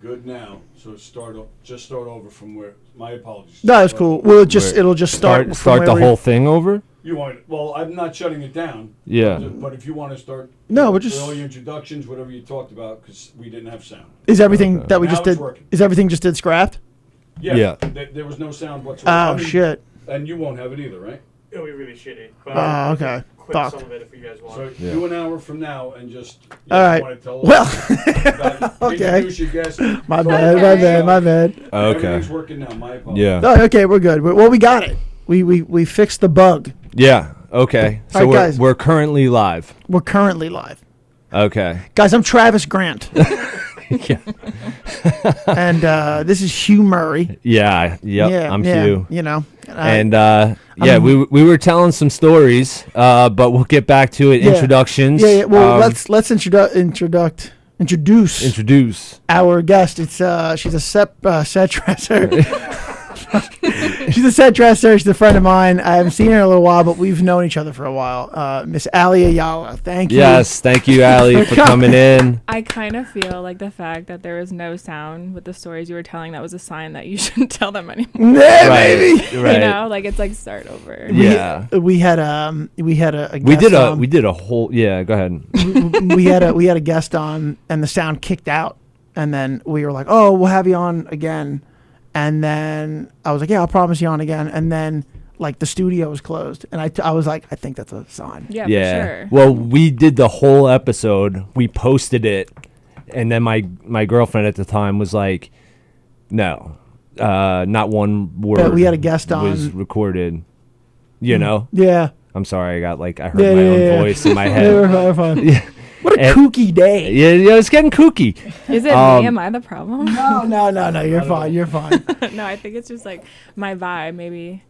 good now. So just start over from where. My apologies. No, that's cool. Well, it'll just start the whole thing over. You want? Well, I'm not shutting it down. Yeah. But if you want to start. No, we're just early introductions, whatever you talked about, because we didn't have sound. Is everything that we Now just did? working. Is everything just did scrapped? Yeah. There was no sound whatsoever. Oh shit. And you won't have it either, right? It'll be really shitty. But Oh, okay. Clip Fuck. some of it if you guys want. So do an hour from now and just. All right. Want to tell Well. okay. Introduce your guest. My bad. Okay. Everything's working now. My apologies. Yeah. Oh, okay, we're good. Well, we got it. We fixed the bug. Yeah. Okay. So All right, guys. we're currently live. We're currently live. Okay. Guys, I'm Travis Grant. Yeah. And this is Hugh Murray. Yeah. Yep. Yeah, I'm yeah, Hugh. You know. And we were telling some stories, but we'll get back to it. Yeah. Introductions. Yeah. Well, let's introduce our guest. It's she's a set dresser. She's a set dresser. She's a friend of mine. I haven't seen her in a little while, but we've known each other for a while. Miss Allie Ayala. Thank you. Yes, thank you, Allie, for coming in. I kind of feel like the fact that there was no sound with the stories you were telling, that was a sign that you shouldn't tell them anymore. Yeah, baby. Right. You know, like it's like start over. Yeah. We had a guest We did a whole. Yeah. Go ahead. we had a guest on, and the sound kicked out, and then we were like, oh, we'll have you on again. And then I was like, yeah, I'll promise you on again. And then, like, the studio was closed. And I was like, I think that's a sign. Yeah, for sure. Well, we did the whole episode. We posted it. And then my girlfriend at the time was like, no, not one word But we had a guest was on. recorded. You know? Yeah. I'm sorry. I heard my own voice in my head. We're fine. Yeah. What a kooky day. Yeah, it's getting kooky. Is it me? Am I the problem? No. You're fine. You're fine. No, I think it's just like my vibe. Maybe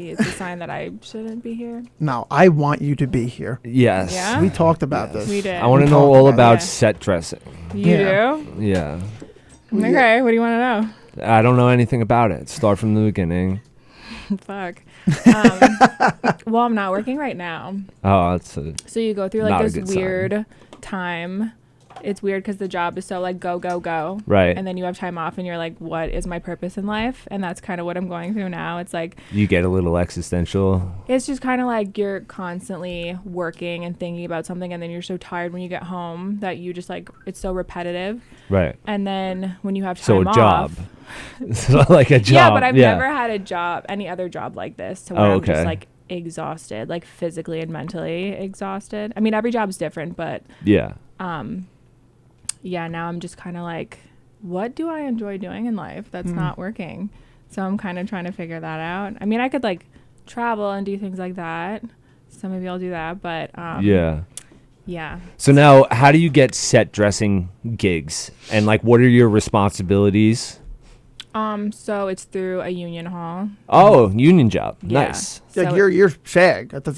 it's a sign that I shouldn't be here. No, I want you to be here. Yes. Yeah? We talked about this. We did. I want to know all about set dressing. You Yeah. do? Yeah. Okay, what do you want to know? I don't know anything about it. Start from the beginning. Fuck. Well, I'm not working right now. Oh, that's So you go through not like a this good sign. weird time. It's weird because the job is so like go, go, go. right. And then you have time off and you're like, what is my purpose in life? And that's kind of what I'm going through now. It's like, You get a little existential. it's just kind of like you're constantly working and thinking about something. And then you're so tired when you get home that you just like, it's so repetitive. Right. And then when you have So time a job. off. So like a job. Yeah, but I've never had a job, any other job like this, to where I'm okay. just like exhausted, like physically and mentally exhausted. I mean, every job's different, but Yeah. yeah, now I'm just kind of like, what do I enjoy doing in life that's not working? So I'm kind of trying to figure that out. I mean, I could like travel and do things like that. So maybe I'll do that, but Yeah. yeah. So now, how do you get set dressing gigs? And like, what are your responsibilities? So it's through a union hall. Oh, union job. Yeah. Nice. Like So you're SAG. That's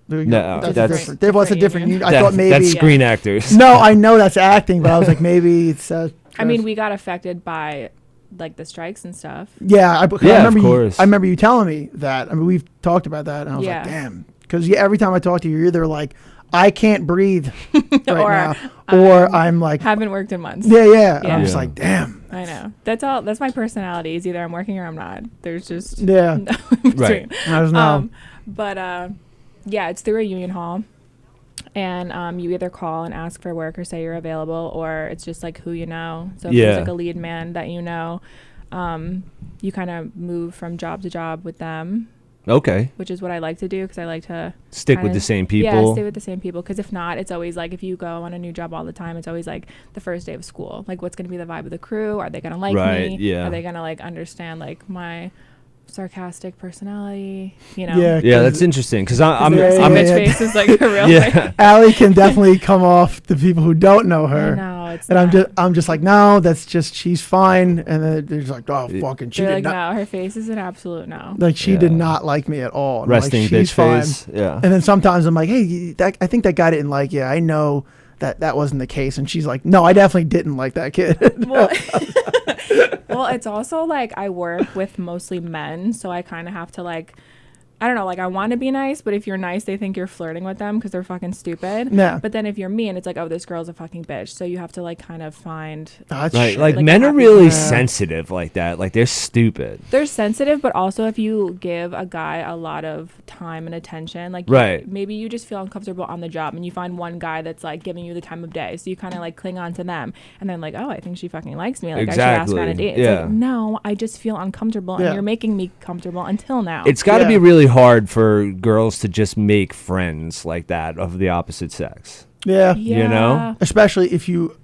No, that's that's- different. There was a different union. I That- thought maybe. that's Screen Actors. No, I know that's acting, but I was like, maybe it's. I mean, we got affected by like the strikes and stuff. Yeah, I Yeah, remember of course. I remember you telling me that. I mean, we've talked about that, and I was like, Yeah. damn. Because every time I talk to you, you're either like, I can't breathe right Or, now, or I'm like, Haven't worked in months. yeah. And I'm Yeah. just like, damn. I know. That's all. That's my personality. Is either I'm working or I'm not. There's just Yeah. no in between. Right. I was know. But yeah, it's through a union hall, and you either call and ask for work or say you're available, or it's just like who you know. So if Yeah. there's like a lead man that you know, you kind of move from job to job with them, Okay. which is what I like to do because I like to Stick with kinda- the same Yeah, people. stay with the same people. Because if not, it's always like if you go on a new job all the time, it's always like the first day of school. Like, what's going to be the vibe of the crew? Are they going to like Right, me? yeah. Are they going to like understand like my sarcastic personality? You know? Yeah. Yeah, that's interesting because I'm Yeah, I'm yeah, bitch yeah. face is like a real yeah. thing. Allie can definitely come off the people who don't know her. No, it's And not. I'm just like, no, that's just, she's fine. And then they're just like, oh, fucking, she They're did like, not, no, her face is an absolute no. like, she Yeah. did not like me at all. And I'm Resting like, bitch she's fine. face. Yeah. And then sometimes I'm like, hey, I think that guy didn't like you. I know that wasn't the case. And she's like, no, I definitely didn't like that kid. Well, well, it's also like I work with mostly men, so I kind of have to like, I don't know, like I want to be nice, but if you're nice, they think you're flirting with them because they're fucking stupid. Yeah. But then if you're mean, it's like, oh, this girl's a fucking bitch. So you have to like kind of find. That's Right, shit. like Like men a are happy- really Yeah. sensitive like that. Like they're stupid. They're sensitive, but also if you give a guy a lot of time and attention, like Right. maybe you just feel uncomfortable on the job and you find one guy that's like giving you the time of day. So you kind of like cling on to them and then like, oh, I think she fucking likes me. Like I should ask her on a Exactly. date. It's Yeah. like, no, I just feel uncomfortable Yeah. and you're making me comfortable until now. It's got to Yeah. be really hard for girls to just make friends like that of the opposite sex. Yeah. you know? Especially if you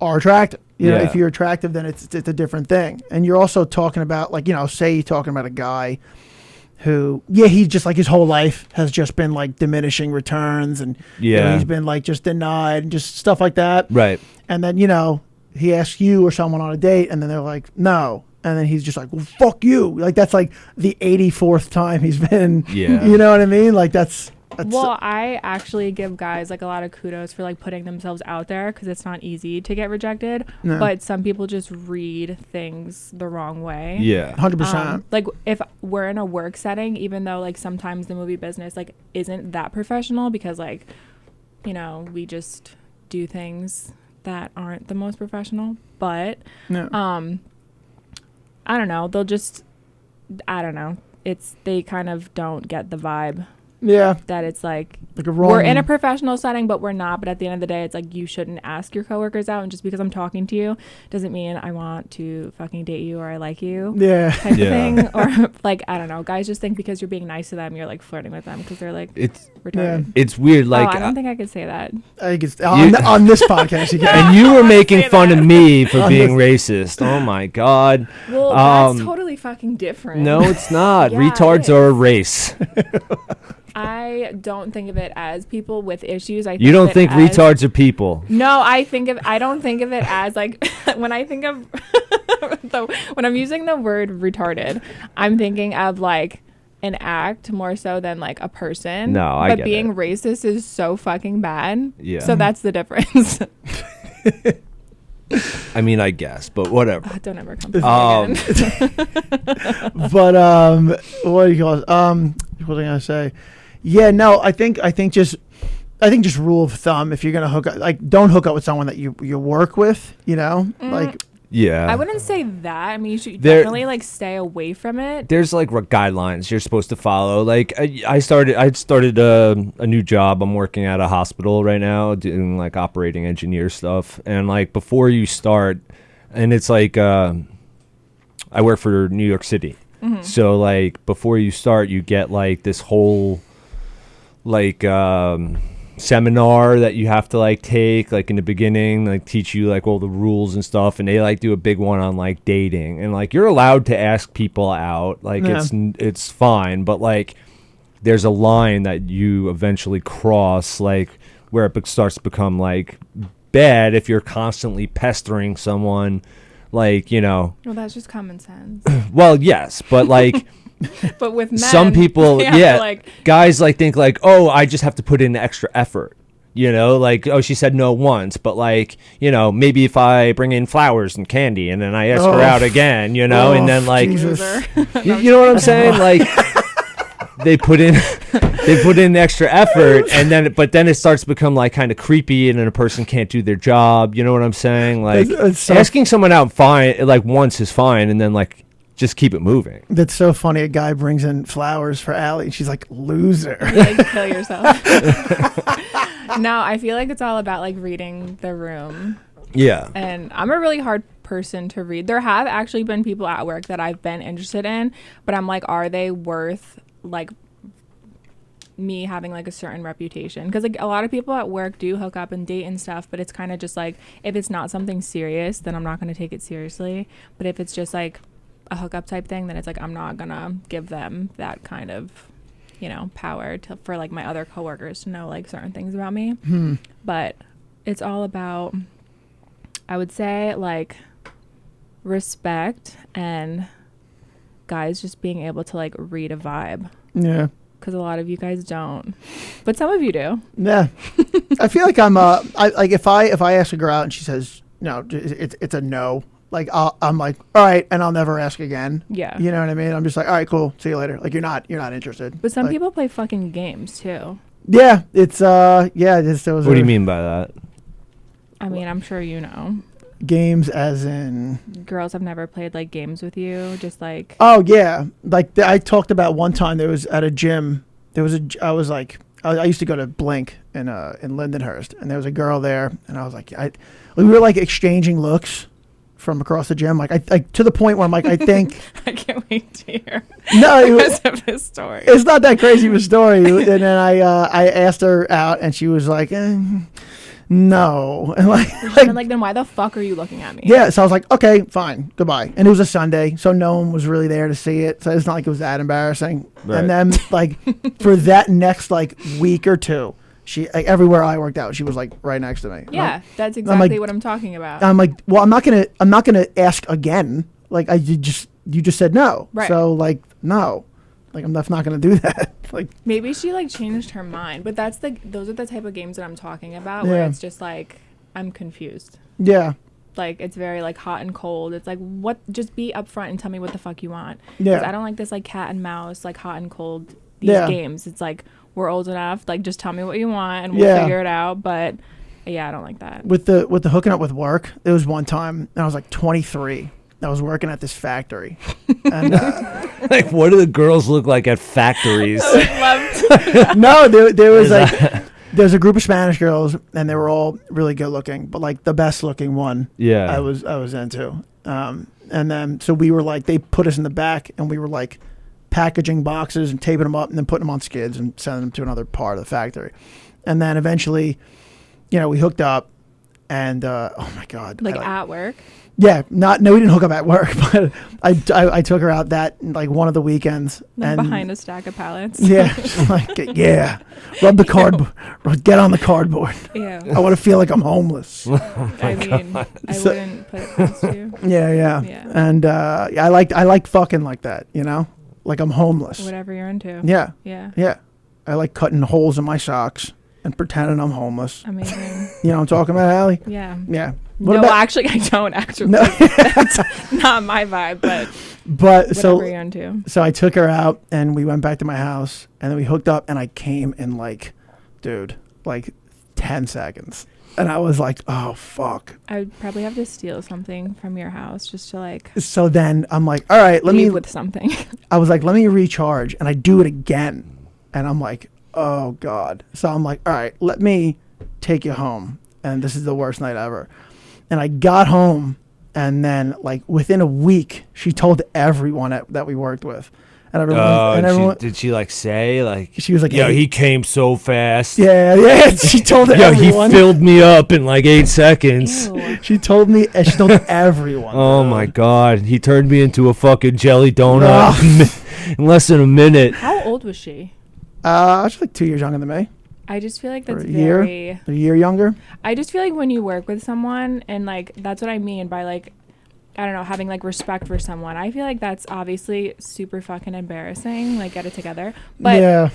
are attractive. You know, Yeah. if you're attractive, then it's a different thing. And you're also talking about, like, you know, say you're talking about a guy who, he just like his whole life has just been like diminishing returns, and you know, Yeah. he's been like just denied and just stuff like that. Right. And then, you know, he asks you or someone on a date, and then they're like, no. And then he's just like, well, fuck you. Like, that's like the 84th time he's been. Yeah. You know what I mean? Like, that's Well, I actually give guys like a lot of kudos for like putting themselves out there because it's not easy to get rejected. No. But some people just read things the wrong way. Yeah. 100%. Like if we're in a work setting, even though like sometimes the movie business like isn't that professional because like, you know, we just do things that aren't the most professional. But No. I don't know. I don't know. They kind of don't get the vibe Yeah. that it's like Like a wrong. we're in a professional setting, but we're not. But at the end of the day, it's like you shouldn't ask your coworkers out. And just because I'm talking to you doesn't mean I want to fucking date you or I like you Yeah. type of Yeah. thing. Or like, I don't know. Guys just think because you're being nice to them, you're like flirting with them because they're like It's retarded. it's weird. Like, oh, I don't think I could say that. I think it's on this podcast. You can. and you were making say fun that. of me for being racist. Oh my god. Well, that's Um, totally fucking different. No, it's not. Yeah, Retards it are a is. race. I don't think of it as people with issues. You don't think as, retards are people. No, I don't think of it as like when I think of when I'm using the word retarded, I'm thinking of like an act more so than like a person. No, I but get being it. racist is so fucking bad. Yeah. So that's the difference. I mean, I guess, but whatever. Don't ever come to me again. But what do you call it? What was I gonna say? Yeah, no, I think just rule of thumb, if you're gonna hook up, like, don't hook up with someone that you work with. You know, like, Yeah. I wouldn't say that. I mean, you should There- definitely like stay away from it. There's like guidelines you're supposed to follow. Like I started a new job. I'm working at a hospital right now doing like operating engineer stuff. And like before you start, and it's like I work for New York City. So like before you start, you get like this whole like seminar that you have to like take like in the beginning, like teach you like all the rules and stuff, and they like do a big one on like dating, and like you're allowed to ask people out, like Yeah. it's fine, but like there's a line that you eventually cross, like where it starts to become like bad if you're constantly pestering someone, like, you know. Well, that's just common sense. Well, yes, but like But with men, some people, they have to, yeah, like, guys like think like, oh, I just have to put in extra effort. You know, like, oh, she said no once, but like, you know, maybe if I bring in flowers and candy and then I ask her Oh. out again, you know, and then like, Jesus. loser. you know what I'm saying? Like, they put in extra effort, and then it starts to become like kind of creepy, and then a person can't do their job. You know what I'm saying? Like, It's so- asking someone out fine, like once is fine, and then like just keep it moving. That's so funny. A guy brings in flowers for Allie, and she's like, loser. Like, kill yourself. No, I feel like it's all about like reading the room. Yeah. And I'm a really hard person to read. There have actually been people at work that I've been interested in, but I'm like, are they worth like me having like a certain reputation? Because like a lot of people at work do hook up and date and stuff, but it's kind of just like, if it's not something serious, then I'm not going to take it seriously. But if it's just like a hookup type thing, then it's like I'm not going to give them that kind of, you know, power for like my other coworkers to know like certain things about me. But it's all about, I would say, like respect and guys just being able to like read a vibe, Yeah. because a lot of you guys don't, but some of you do. Yeah. I feel like I'm I like if I ask a girl out and she says no, it's a no. Like I'm like, all right, and I'll never ask again. Yeah. You know what I mean? I'm just like, all right, cool, see you later. Like you're not interested. But some Like, people play fucking games too. Yeah, it's yeah. Those What do you mean by that? I mean, I'm sure you know. Games as in? Girls have never played like games with you, just like. Oh yeah, like I talked about one time. There was at a gym. There was I was like, I used to go to Blink in Lindenhurst, and there was a girl there, and I was like, we were like exchanging looks from across the gym, like I to the point where I'm like, I think. I can't wait to hear. No, the rest of this story. It's not that crazy of a story. And then I asked her out, and she was like, no, and like, then why the fuck are you looking at me? yeah. So I was like, okay, fine, goodbye. And it was a Sunday, so no one was really there to see it. So it's not like it was that embarrassing. Right. And then like for that next like week or two, she like, everywhere I worked out, she was like right next to me. Yeah, that's like- exactly what I'm talking about. I'm like, well, I'm not gonna ask again. Like you just said no. Right. So like no, like I'm not gonna do that. Like Maybe she like changed her mind, but those are the type of games that I'm talking about, where Yeah. it's just like I'm confused. yeah, Like it's very like hot and cold. It's like, what? Just be upfront and tell me what the fuck you want. 'Cause yeah, I don't like this like cat and mouse, like hot and cold these Yeah. games. It's like, we're old enough, like just tell me what you want and we'll Yeah. figure it out. But yeah, I don't like that. with the hooking up with work. There was one time, and I was like 23. I was working at this factory, and Like, what do the girls look like at factories? no, there was like there's a group of Spanish girls, and they were all really good looking, but like the best looking one, Yeah. I was into. And then so we were like, they put us in the back, and we were like packaging boxes and taping them up, and then putting them on skids and sending them to another part of the factory. And then eventually, we hooked up, and oh my god, Like I, at work. yeah, no, we didn't hook up at work, but I took her out that like one of the weekends, Like and behind a stack of pallets. yeah, like yeah, rub the cardboard, get on the cardboard. Ew. I want to feel like I'm homeless. I mean, I So- wouldn't put it past you. Yeah, Yeah. and I like fucking like that, like I'm homeless. Whatever you're into. Yeah, Yeah. yeah, I like cutting holes in my socks and pretending I'm homeless. Amazing. You know what I'm talking about, Allie? Yeah. Yeah. No, actually, I don't actually. No. That's not my vibe, but But whatever you're into. So I took her out, and we went back to my house, and then we hooked up, and I came in like 10 seconds. And I was like, oh, fuck. I would probably have to steal something from your house just to like So then I'm like, all right, leave with something. I was like, let me recharge. And I do it again. And I'm like, oh, God. So I'm like, all right, let me take you home. And this is the worst night ever. And I got home, and then like within a week, she told everyone that we worked with. And everyone, Did she like say like? She was like, "Yo, hey." he came so fast. Yeah. She told Yo, he everyone. filled me up in like 8 seconds. Ew. She told me, and she told everyone. Oh dude. my god, he turned me into a fucking jelly donut in less than a minute. How old was she? She's like 2 years younger than me. I just feel like Or that's a year? very. A year younger. I just feel like when you work with someone, and like that's what I mean by like, I don't know, having like respect for someone. I feel like that's obviously super fucking embarrassing. Like, get it together. But Yeah.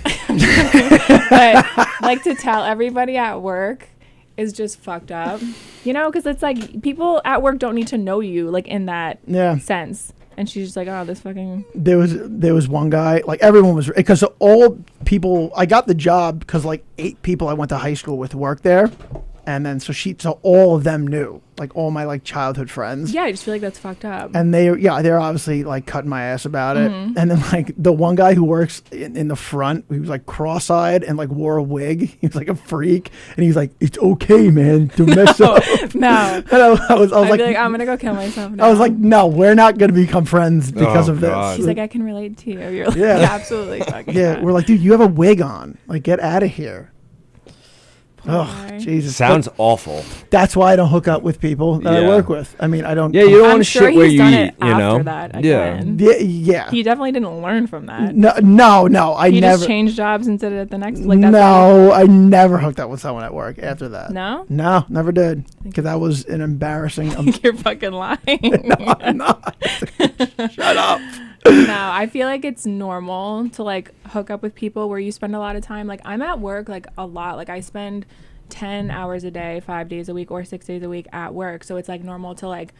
but like to tell everybody at work is just fucked up, because it's like people at work don't need to know you like in that Yeah. sense. And she's just like, oh, this fucking. There was one guy, like everyone was, because all people, I got the job because like 8 people I went to high school with worked there. And then so all of them knew, like all my like childhood friends. Yeah, I just feel like that's fucked up. And they're obviously like cutting my ass about it. Mhm. And then like the one guy who works in the front, he was like cross-eyed and like wore a wig. He was like a freak, and he's like, "It's okay, man, to mess up." No. And I was I'd like, be like, I'm gonna go kill myself now. I was like, no, we're not gonna become friends because Oh, of this. God. She's like, I can relate to you. You're like, Yeah. yeah, absolutely. Fucking yeah, we're like, dude, you have a wig on. Like, get out of here. Oh, guy. Jesus. Sounds But awful. that's why I don't hook up with people that I Yeah. work with. I mean, I don't. Yeah, you don't I'm want to sure shit where he's you done eat. it You know. after that Yeah. again. Yeah. He definitely didn't learn from that. No. I He never. just changed jobs and did it at the next. Like that's No, I never hooked up with someone at work after that. No, No, never did. Because that was an embarrassing. you're fucking lying. No, I'm not. Shut up. No, I feel like it's normal to like hook up with people where you spend a lot of time. Like I'm at work like a lot. Like I spend 10 hours a day, 5 days a week, or 6 days a week at work. So it's like normal to like,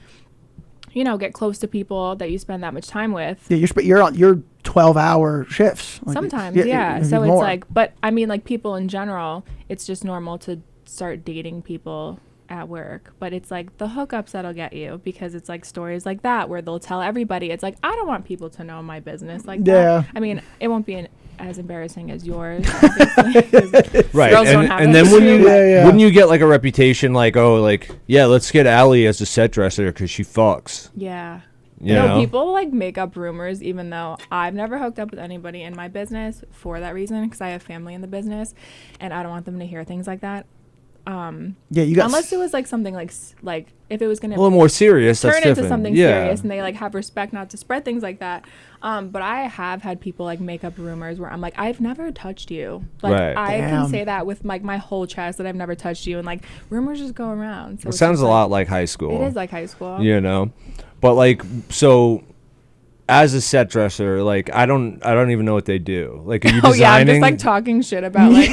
get close to people that you spend that much time with. Yeah, you're 12-hour shifts. Like, Sometimes, yeah. maybe So it's more. like, but I mean, like people in general, it's just normal to start dating people at work. But it's like the hookups that'll get you, because it's like stories like that where they'll tell everybody. It's like, I don't want people to know my business like Yeah. that. I mean, it won't be as embarrassing as yours, obviously, 'cause Right, girls don't have and that then when issue, you but- Yeah. wouldn't you get like a reputation like, oh, like, yeah, let's get Allie as a set dresser because she fucks. Yeah. You know? People like make up rumors, even though I've never hooked up with anybody in my business for that reason, because I have family in the business, and I don't want them to hear things like that. Yeah, you got Unless it was like something like if it was gonna A little more serious. turn That's into different. something Yeah. serious, and they like have respect not to spread things like that. But I have had people like make up rumors where I'm like, I've never touched you. Like Right. I Damn. can say that with like my whole chest that I've never touched you, and like rumors just go around. So It it's sounds just, a like, lot like high school. It is like high school. You know, but like, so as a set dresser, like I don't even know what they do. Like, are you Oh yeah, I'm designing? just like talking shit about like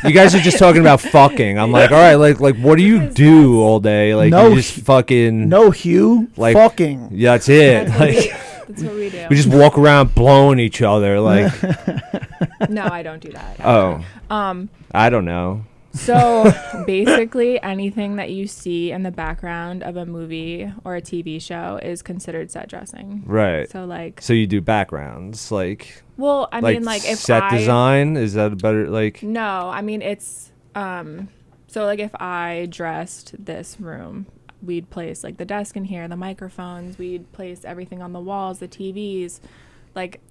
You guys are just talking about fucking. I'm like, all right, like what do you do all day? Like, No you just fucking no Hugh Like- fucking. Yeah, that's it. that's what, we, Like, that's what we do. we just walk around blowing each other. Like, No, I don't do that. oh, Um, I don't know. so basically anything that you see in the background of a movie or a TV show is considered set dressing. Right. So like, So you do backgrounds, like, well, I mean, like if set I design. Is that a better like? no, I mean it's so like if I dressed this room, we'd place like the desk in here, the microphones, we'd place everything on the walls, the TVs, like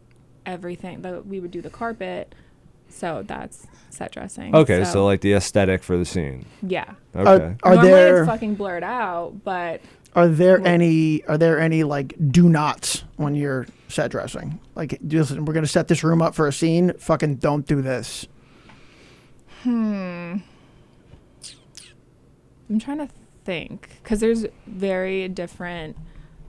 everything. We would do the carpet. So that's set dressing. Okay, so like the aesthetic for the scene. yeah. Okay. Are Normally there it's fucking blurred out, but are there any like do nots when you're set dressing? Like, listen, we're gonna set this room up for a scene. Fucking don't do this. I'm trying to think, because there's very different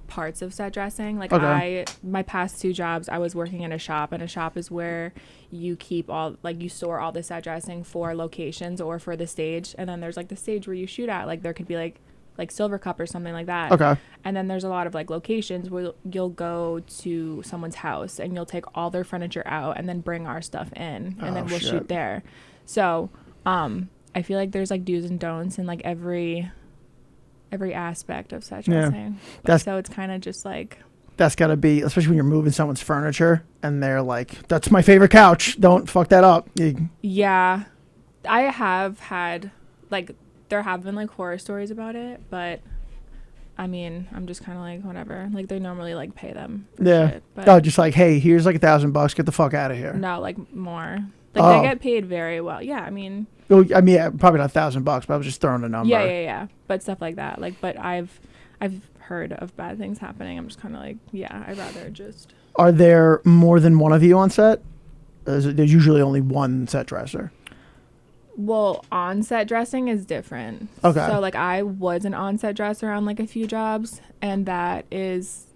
parts of set dressing. Like Okay. my past 2 jobs, I was working in a shop, and a shop is where you keep you store all the set dressing for locations or for the stage. And then there's like the stage where you shoot at, like there could be like Silver Cup or something like that. Okay. And then there's a lot of like locations where you'll go to someone's house and you'll take all their furniture out and then bring our stuff in, and then we'll shit. shoot there. So I feel like there's like do's and don'ts in like every aspect of set Yeah. dressing. That's- So it's kind of just like, That's gotta be, especially when you're moving someone's furniture and they're like, "That's my favorite couch. Don't fuck that up." yeah, I have had like, there have been like horror stories about it, but I mean, I'm just kind of like, whatever. Like they normally like pay them for Yeah. shit, but Oh, just like, hey, here's like $1,000. Get the fuck out of here. no, like more. Like Oh. they get paid very well. Yeah, I mean, Well, I mean, yeah, probably not $1,000, but I was just throwing a number. yeah. But stuff like that. Like, but I've heard of bad things happening. I'm just kind of like, yeah, I'd rather just. Are there more than one of you on set? There's usually only one set dresser. Well, on-set dressing is different. Okay. So, like, I was an on-set dresser on, like, a few jobs, and that is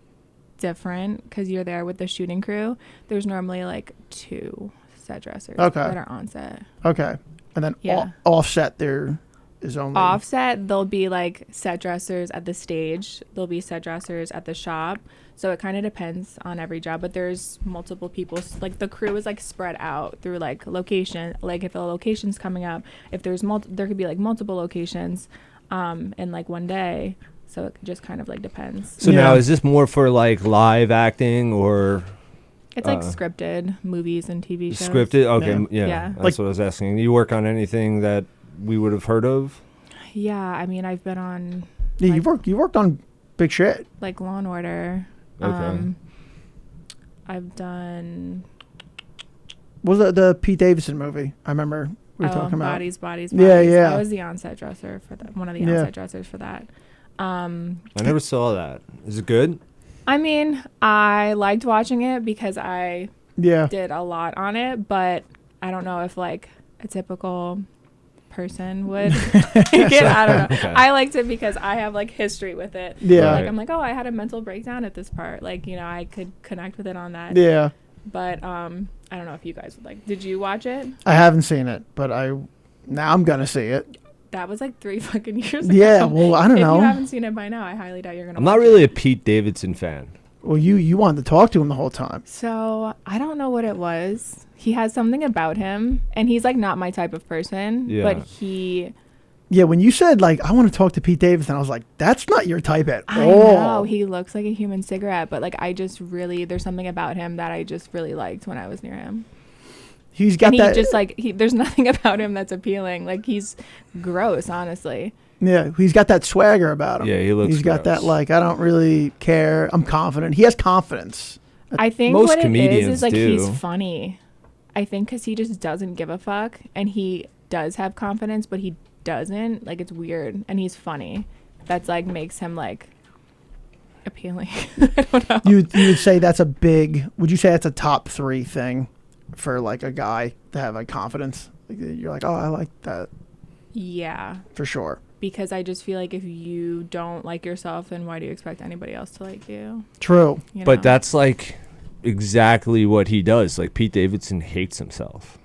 different because you're there with the shooting crew. There's normally, like, 2 set dressers Okay. that are on-set. Okay. And then Yeah. offset there is only. Offset, there'll be, like, set dressers at the stage. There'll be set dressers at the shop. So it kind of depends on every job, but there's multiple people. Like the crew is like spread out through like location. Like if a location's coming up, if there's there could be like multiple locations, in like one day. So it just kind of like depends. So Yeah. now is this more for like live acting or It's like scripted movies and TV shows. scripted? Okay, Yeah. Yeah. That's Like- what I was asking. You work on anything that we would have heard of? Yeah, I mean I've been on Yeah, like- you worked on big shit. like Law and Order. Okay. I've done What was the Pete Davidson movie? I remember we were talking about. Bodies. Yeah, yeah. I was the onset dresser for that. One of the Yeah. onset dressers for that. I never saw that. Is it good? I mean, I liked watching it because I Yeah. did a lot on it, but I don't know if like a typical person would like it. I don't know. Okay. I liked it because I have like history with it. Yeah. Like I'm like, oh, I had a mental breakdown at this part. Like, you know, I could connect with it on that. Yeah. But I don't know if you guys would like. Did you watch it? I haven't seen it, but now I'm gonna see it. That was like 3 fucking years ago. Yeah, well, I don't know. If you haven't seen it by now, I highly doubt you're gonna. I'm not really a Pete Davidson fan. Well, you wanted to talk to him the whole time. So I don't know what it was. He has something about him, and he's like not my type of person. Yeah. But he. Yeah, when you said like I want to talk to Pete Davidson, I was like, that's not your type at I all. know he looks like a human cigarette, but like I just really there's something about him that I just really liked when I was near him. He's got And that. he just like there's nothing about him that's appealing. Like he's gross, honestly. Yeah, he's got that swagger about him. Yeah, he looks He's got gross. that like I don't really care. I'm confident. He has confidence. I think Most what it comedians is like do. he's funny. I think because he just doesn't give a fuck, and he does have confidence, but he doesn't. Like it's weird, and he's funny. That's like makes him like appealing. I don't know. You would say that's a big. Would you say that's a top 3 thing for like a guy to have like confidence? Like, you're like, oh, I like that Yeah, for sure. because I just feel like if you don't like yourself, then why do you expect anybody else to like you? True. You know? But that's like exactly what he does. Like Pete Davidson hates himself.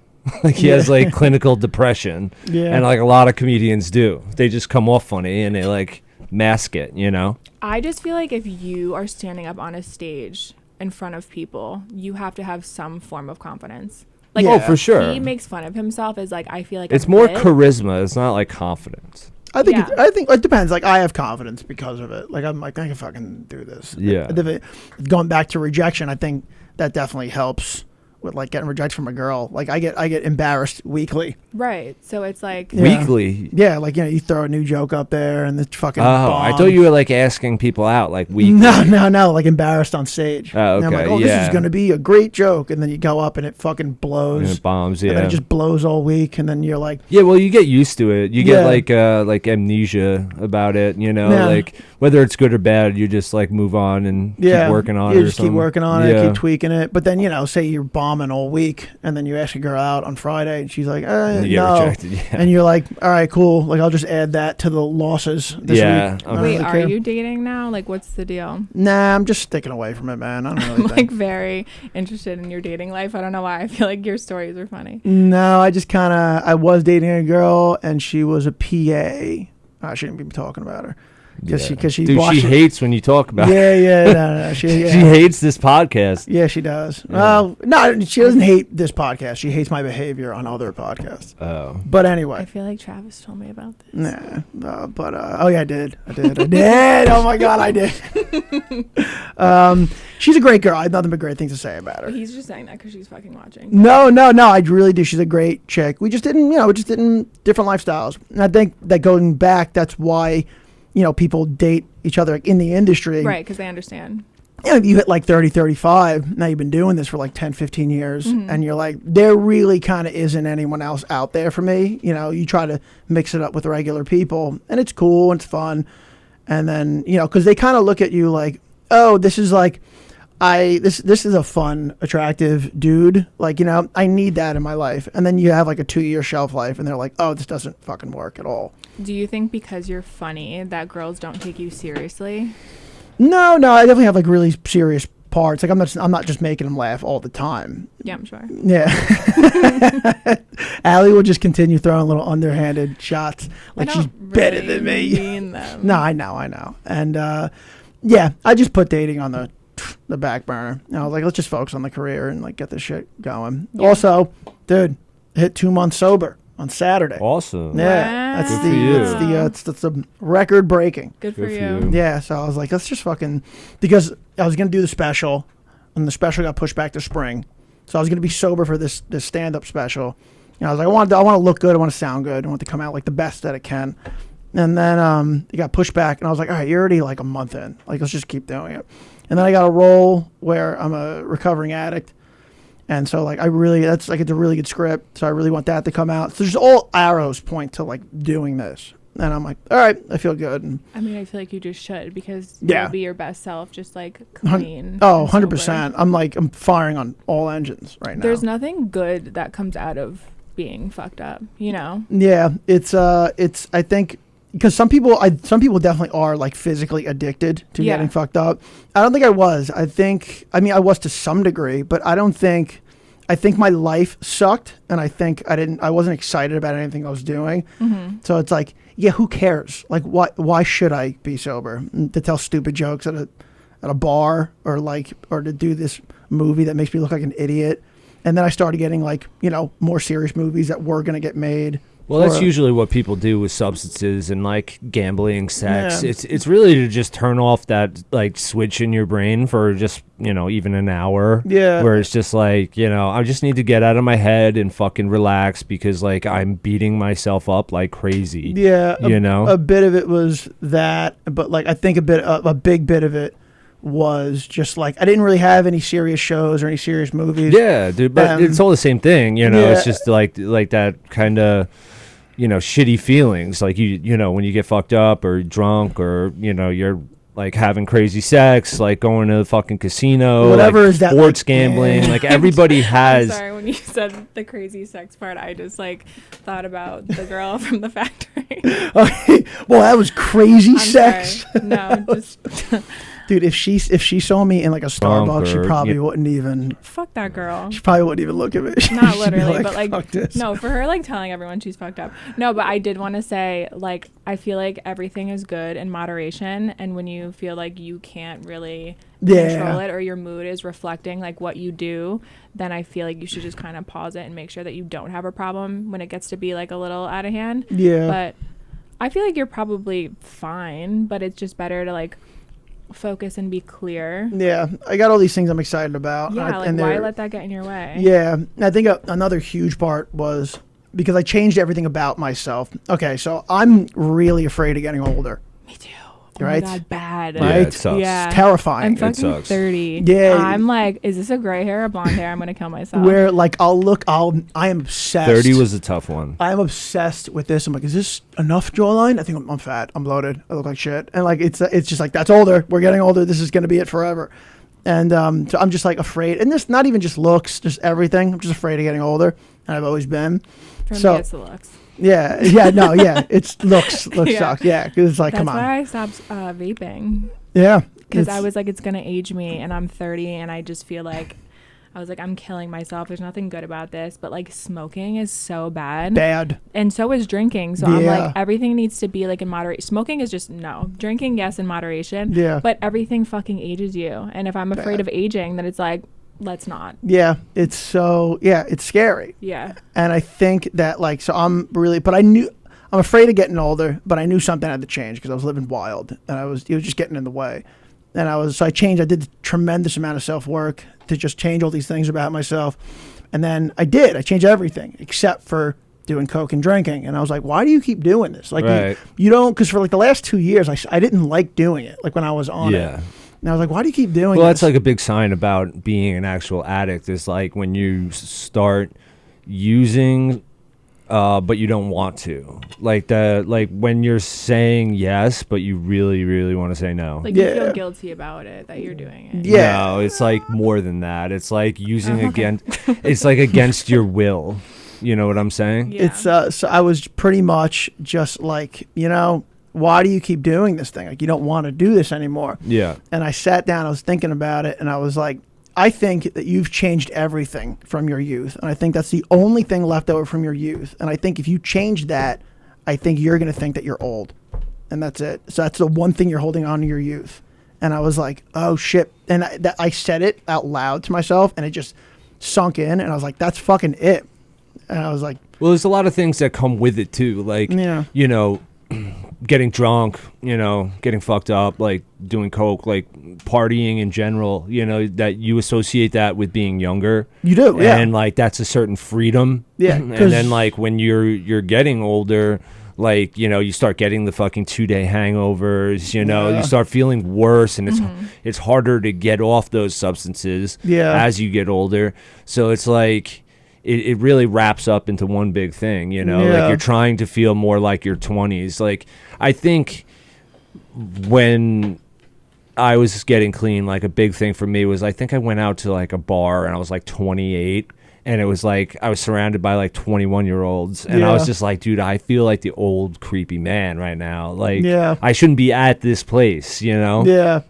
Like he has like clinical depression, Yeah. and like a lot of comedians do. They just come off funny and they like mask it, you know? I just feel like if you are standing up on a stage in front of people, you have to have some form of confidence. Like, Yeah. Oh, for sure. he makes fun of himself as like I feel like It's a more bit. charisma. It's not like confidence. I think Yeah. I think it depends. Like I have confidence because of it. Like I'm like I can fucking do this. Yeah. Going back to rejection, I think that definitely helps with like getting rejected from a girl. Like I get embarrassed weekly. Right. So it's like Yeah. Weekly. Yeah, like you throw a new joke up there and it's fucking. Oh, I bomb. thought you were like asking people out like weekly. No, like embarrassed on stage. Oh, And I'm like, okay, oh, this yeah. is gonna be a great joke, and then you go up and it fucking And blows. it bombs, And then yeah. it just blows all week, and then you're like, Yeah, well, you get used to it. You Yeah. get like amnesia about it, you know, Yeah. like whether it's good or bad, you just like move on and yeah, keep working on you it. just or keep something. working on it, Yeah. keep tweaking it. But then say you're bombing all week, and then you ask a girl out on Friday, and she's like, And you get no. rejected. Yeah. And you're like, all right, cool. Like, I'll just add that to the losses this Yeah, week. I I'm- don't wait, really are care. you dating now? Like what's the deal? Nah, I'm just sticking away from it, man. I don't really I'm think. like very interested in your dating life. I don't know why. I feel like your stories are funny. No, I just I was dating a girl, and she was a PA. I shouldn't be talking about her. Because Yeah. she Dude, watched she it. hates when you talk about Yeah, no, she hates this podcast. Yeah, she does. Yeah. Well, no, she doesn't hate this podcast. She hates my behavior on other podcasts. Oh. But I anyway, feel like Travis told me about this. oh yeah, I did. Oh my god, I did. She's a great girl. I have nothing but great things to say about her. He's just saying that because she's fucking watching. No, I really do. She's a great chick. We just didn't, different lifestyles. And I think that going back, that's why, people date each other in the industry. Right, because they understand. You hit like 30, 35. Now you've been doing this for like 10, 15 years. Mm-hmm. And you're like, there really kind of isn't anyone else out there for me. You try to mix it up with regular people. And it's cool and it's fun. And then, because they kind of look at you like, oh, this is like, this is a fun, attractive dude. Like, I need that in my life. And then you have like a 2-year shelf life. And they're like, oh, this doesn't fucking work at all. Do you think because you're funny that girls don't take you seriously? No, I definitely have like really serious parts. Like I'm not just making them laugh all the time. Yeah, I'm sure. Yeah. Allie will just continue throwing little underhanded shots like I she's don't better really than me. mean them. No, I know. And yeah, I just put dating on the back burner. I was like, let's just focus on the career and like get this shit going. Yeah. Also, dude, hit 2 months sober on Saturday. Awesome. Yeah, that's Wow. Good for you. that's the record breaking. Good for Good for you. you. Yeah, so I was like, let's just fucking, because I was gonna do the special, and the special got pushed back to spring, so I was gonna be sober for this stand up special. I was like, I want to look good, I want to sound good, I want it to come out like the best that it can, and then it got pushed back, and I was like, all right, you're already like a month in, like let's just keep doing it, and then I got a role where I'm a recovering addict. And so, like, it's a really good script. So I really want that to come out. So there's all arrows point to like doing this. And I'm like, all right, I feel good. And I mean, I feel like you just should because Yeah. you'll be your best self, just like clean. oh, and sober. 100%. I'm firing on all engines right now. There's nothing good that comes out of being fucked up, Yeah, it's I think because some people definitely are like physically addicted to Yeah. getting fucked up. I don't think I was. I was to some degree, but I I think my life sucked, and I think I wasn't excited about anything I was doing. So it's like, yeah, who cares? Like, why should I be sober? To tell stupid jokes at a bar, or to do this movie that makes me look like an idiot. And then I started getting like, more serious movies that were going to get made. Well, that's usually what people do with substances and like gambling, sex. Yeah. It's really to just turn off that like switch in your brain for just, even an hour. Yeah. Where it's just like, I just need to get out of my head and fucking relax because like I'm beating myself up like crazy. Yeah. A bit of it was that, but like I think a big bit of it was just like I didn't really have any serious shows or any serious movies. Yeah, dude, but it's all the same thing, Yeah. It's just like that kind of shitty feelings like you when you get fucked up or drunk or you're like having crazy sex, like going to the fucking casino, whatever like is that, sports like, gambling, like everybody has. I'm sorry, when you said the crazy sex part, I just like thought about the girl from the factory. Okay. Well, that was crazy I'm sex. sorry. No, just Dude, if she saw me in like a Starbucks, she probably wouldn't even. fuck that girl. She probably wouldn't even look at me. Not She'd be literally, but like "Fuck this." no, for her like telling everyone she's fucked up. No, but I did want to say like I feel like everything is good in moderation, and when you feel like you can't really control it or your mood is reflecting like what you do, then I feel like you should just kind of pause it and make sure that you don't have a problem when it gets to be like a little out of hand. Yeah. But I feel like you're probably fine, but it's just better to like focus and be clear. Yeah, I got all these things I'm excited about. Yeah, like why let that get in your way? Yeah, I think another huge part was because I changed everything about myself. Okay, so I'm really afraid of getting older. Me too. Right? Oh my God, bad. Yeah, Right? it sucks. Yeah. It's terrifying. I'm It fucking sucks. 30. Yeah. I'm like, is this a gray hair or blonde hair? I'm gonna kill myself. Where like I am obsessed. 30 was a tough one. I am obsessed with this. I'm like, is this enough jawline? I think I'm fat. I'm bloated. I look like shit. And like it's just like that's older. We're getting older. This is gonna be it forever. And so I'm just like afraid. And this not even just looks, just everything. I'm just afraid of getting older, and I've always been. For so me, it's the looks. It's looks Yeah. sucks. Yeah, because it's like, That's come on. why I stopped vaping. Yeah, Because I was like, it's gonna age me, and I'm 30, and I just feel like I was like, I'm killing myself. There's nothing good about this, but like smoking is so bad. And so is drinking. So I'm Yeah. like, everything needs to be like in moderation. Smoking is just no. Drinking, yes, in moderation. Yeah. But everything fucking ages you. And if I'm afraid Bad. of aging, then it's like, let's not. Yeah, it's scary. Yeah. And I think that like, so I'm afraid of getting older, but I knew something had to change because I was living wild and it was just getting in the way. And I did tremendous amount of self work to just change all these things about myself. And then I changed everything except for doing coke and drinking. And I was like, why do you keep doing this? Like Right. you don't, because for like the last 2 years, I didn't like doing it. Like when I was on it. And I was like, why do you keep doing Well, this? that's like a big sign about being an actual addict is like when you start using, but you don't want to. Like when you're saying yes, but you really, really want to say no. Like you Yeah. feel guilty about it, that you're doing it. Yeah. No, it's like more than that. It's like using Okay. it's like against your will. You know what I'm saying? Yeah. It's so I was pretty much just like, why do you keep doing this thing? Like you don't want to do this anymore. Yeah. And I sat down, I was thinking about it, and I was like, I think that you've changed everything from your youth. And I think that's the only thing left over from your youth. And I think if you change that, I think you're going to think that you're old. And that's it. So that's the one thing you're holding on to your youth. And I was like, oh shit. And I said it out loud to myself, and it just sunk in. And I was like, that's fucking it. And I was like, Well, there's a lot of things that come with it too. Like, Yeah. Getting drunk, getting fucked up, like doing coke, like partying in general, that you associate that with being younger. you do, yeah. And like that's a certain freedom. Yeah, And 'cause- then like when you're getting older, like, you start getting the fucking 2-day hangovers, Yeah. you start feeling worse, and it's harder to get off those substances Yeah. as you get older. So it's like it really wraps up into one big thing, Yeah. like you're trying to feel more like your 20s. Like I think when I was getting clean, like a big thing for me was I think I went out to like a bar and I was like 28, and it was like I was surrounded by like 21-year-olds, and I was Yeah. just like, dude, I feel like the old creepy man right now. Like Yeah. I shouldn't be at this place, Yeah.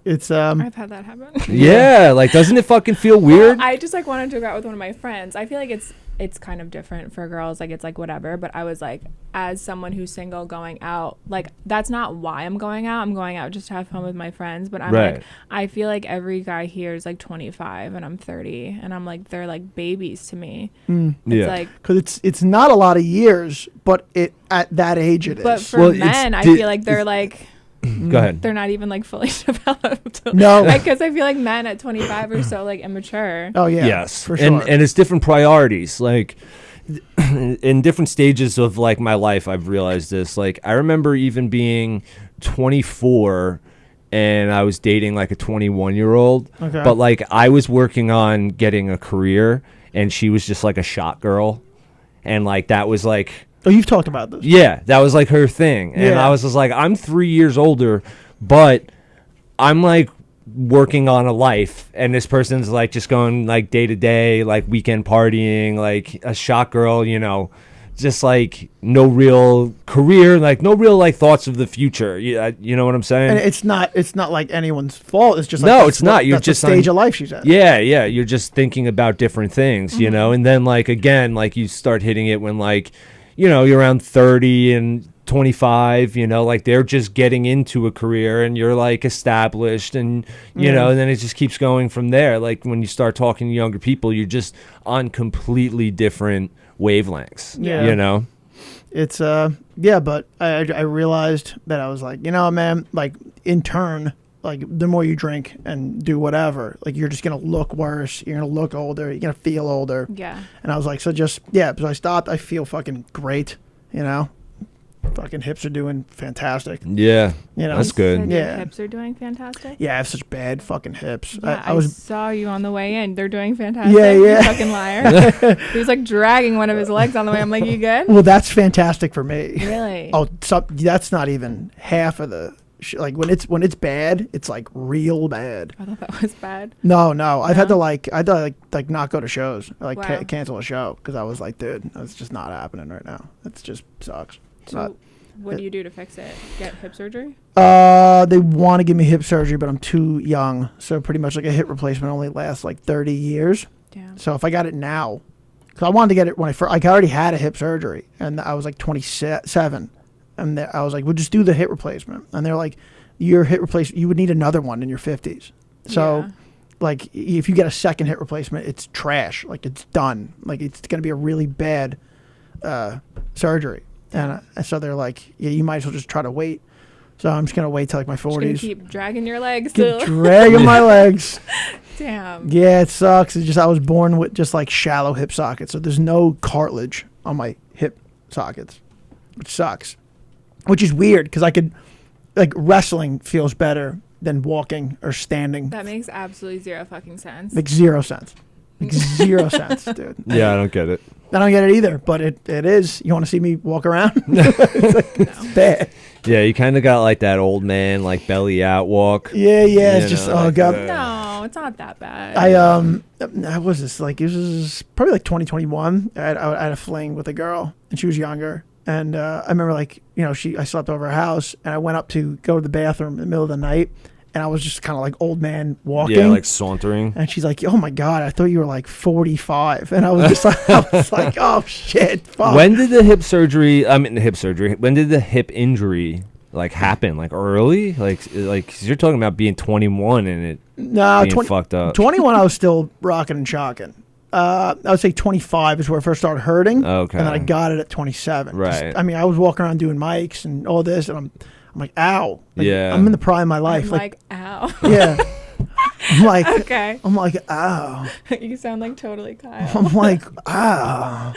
It's I've had that happen. Yeah, like doesn't it fucking feel weird? Well, I just like wanted to go out with one of my friends. I feel like it's kind of different for girls. Like it's like whatever. But I was like, as someone who's single, going out, like that's not why I'm going out. I'm going out just to have fun with my friends. But I'm Right. like, I feel like every guy here is like 25 and I'm 30, and I'm like, they're like babies to me. It's Yeah. like, because it's not a lot of years, but it at that age it is. but for Well, it's men, I di- feel like they're like. Go ahead. They're not even like fully developed. No. Because I feel like men at 25 are so like immature. Oh yeah, Yes, for sure. and it's different priorities. Like in different stages of like my life, I've realized this. Like I remember even being 24, and I was dating like a 21-year-old. Okay. But like I was working on getting a career, and she was just like a shot girl, and like that was like. Oh, you've talked about this. Yeah, that was like her thing. And Yeah. I was just like, I'm 3 years older, but I'm like working on a life. And this person's like just going like day to day, like weekend partying, like a shot girl, you know, just like no real career, like no real like thoughts of the future. You know what I'm saying? And it's not like anyone's fault. It's just like No, that's it's not. You're that's the just stage on- of life she's at. Yeah, you're just thinking about different things, you know, and then like again, like you start hitting it when like, you know, you're around 30 and 25, you know, like they're just getting into a career and you're like established and, you know, and then it just keeps going from there. Like when you start talking to younger people, you're just on completely different wavelengths, Yeah. you know? It's yeah, but I realized that I was like, you know, man, like in turn, like the more you drink and do whatever, like you're just gonna look worse, you're gonna look older, you're gonna feel older. Yeah. And I was like, so just yeah, so I stopped. I feel fucking great, you know. Fucking hips are doing fantastic. Yeah, You know, that's Said good. your Yeah. hips are doing fantastic. Yeah, I have such bad fucking hips. Yeah, I was saw you on the way in. They're doing fantastic. Yeah, You yeah. fucking liar. He was like dragging one of his legs on the way. I'm like, you good? well. That's fantastic for me. Really? Oh, that's not even half of the. Like when it's bad, it's like real bad. I thought that was bad. No, I've had to No? like like not go to shows, like Wow. cancel a show because I was like, dude, that's just not happening right now. It's just sucks. It's not- So, what do you do to fix it? Get hip surgery? They want to give me hip surgery, but I'm too young. So pretty much like a hip replacement only lasts like 30 years. Damn. So if I got it now, because I wanted to get it when I first, I already had a hip surgery and I was like 27. And I was like, we'll just do the hip replacement. And they're like, your hip replacement, you would need another one in your 50s. So Yeah. like if you get a second hip replacement, it's trash. Like it's done. Like it's going to be a really bad surgery. And so they're like, yeah, you might as well just try to wait. So I'm just going to wait till like my Just gonna 40s. keep dragging your legs Keep still. dragging my legs. Damn. Yeah, it sucks. It's just I was born with just like shallow hip sockets, so there's no cartilage on my hip sockets, which sucks. Which is weird because I could, like, wrestling feels better than walking or standing. That makes absolutely zero fucking sense. Makes 0 sense. Makes 0 sense, dude. Yeah, I don't get it. I don't get it either, but it is. You want to see me walk around? It's bad. Yeah, you kind of got like that old man, like belly out walk. Yeah, it's You just know, oh like god. that. No, it's not that bad. I was this like it was probably like 2021. I had a fling with a girl, and she was younger. And I remember like I slept over her house, and I went up to go to the bathroom in the middle of the night, and I was just kind of like old man walking. Yeah, like sauntering. And she's like, "Oh my god, I thought you were like 45." And I was just like, I was like, "Oh shit, fuck." When did the hip surgery? I mean, the hip surgery. When did the hip injury like happen? Like early? Like 'cause you're talking about being 21 and it No, being fucked up. 21, I was still rocking and shocking. I would say 25 is where it first started hurting. Okay. And then I got it at 27. 'Cause, Right. I mean, I was walking around doing mics and all this, and I'm like, ow. Like, Yeah. I'm in the prime of my I'm life. like, ow. yeah. I'm like, Okay. I'm like, ow. You sound like totally Kyle. I'm like, ow.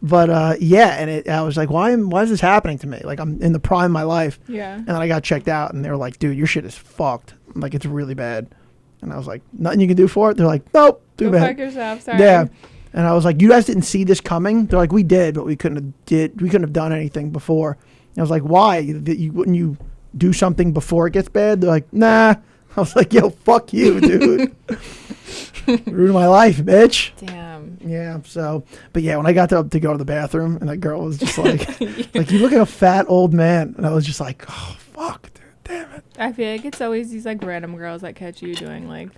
But yeah, and I was like, why is this happening to me? Like, I'm in the prime of my life. Yeah. And then I got checked out, and they were like, dude, your shit is fucked. Like, it's really bad. And I was like, nothing you can do for it? They're like, nope, too Go bad. fuck yourself. Sorry. Yeah. And I was like, you guys didn't see this coming? They're like, we did, but we couldn't have done anything before. And I was like, why? Wouldn't you do something before it gets bad? They're like, nah. I was like, yo, fuck you, dude. Ruined my life, bitch. Damn. Yeah, so, but yeah, when I got to go to the bathroom, and that girl was just like, like, you look like a fat old man. And I was just like, oh, fuck, dude, damn it. I feel like it's always these like random girls that catch you doing like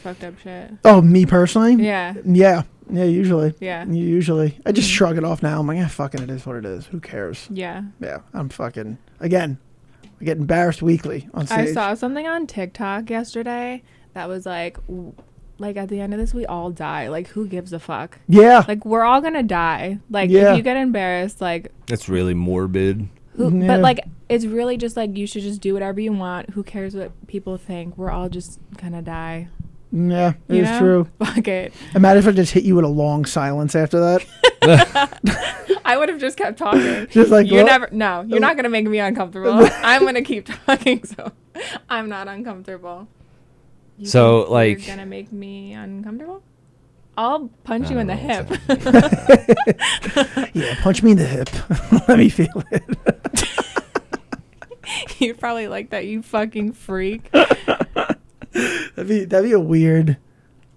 fucked up shit. Oh, me personally? Yeah. Yeah. Yeah, usually. Yeah. Usually. I just shrug it off now. I'm like, fucking it is what it is. Who cares? Yeah. Yeah, I'm fucking, again, I get embarrassed weekly on stage. I saw something on TikTok yesterday that was like at the end of this, we all die. Like, who gives a fuck? Yeah. Like, we're all gonna die. Like, Yeah. if you get embarrassed, like, That's really morbid. Yeah. but like, it's really just like you should just do whatever you want. Who cares what people think? We're all just gonna die. Yeah, it You is know? true. Fuck it. Imagine if I just hit you with a long silence after that. I would have just kept talking. Just like, You're what? you're not gonna make me uncomfortable. I'm gonna keep talking, so I'm not uncomfortable. You So, think like- you're gonna make me uncomfortable? I'll punch you in the I hip. Yeah, punch me in the hip. Let me feel it. You probably like that, you fucking freak. That'd be a weird,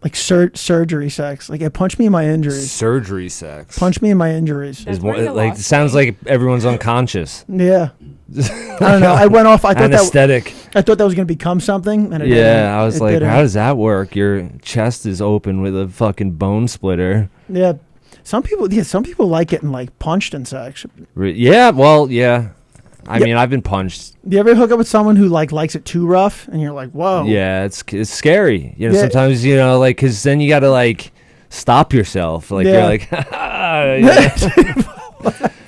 like, surgery sex. Like, yeah, punch me in my injuries. Surgery sex. Punch me in my injuries. That's Is where one, the like lost it sounds me. like everyone's unconscious. Yeah. I don't know. I went off. I thought Anesthetic. that was gonna become something, and it didn't. Yeah, I was It like, didn't. how does that work? Your chest is open with a fucking bone splitter. Yeah. Some people like getting like punched in sex. Yeah, well, yeah. I Yeah. mean, I've been punched. Do you ever hook up with someone who like likes it too rough, and you're like, whoa? Yeah, it's scary. You know, Yeah. sometimes like, because then you got to like stop yourself. Like Yeah. you're like, yeah.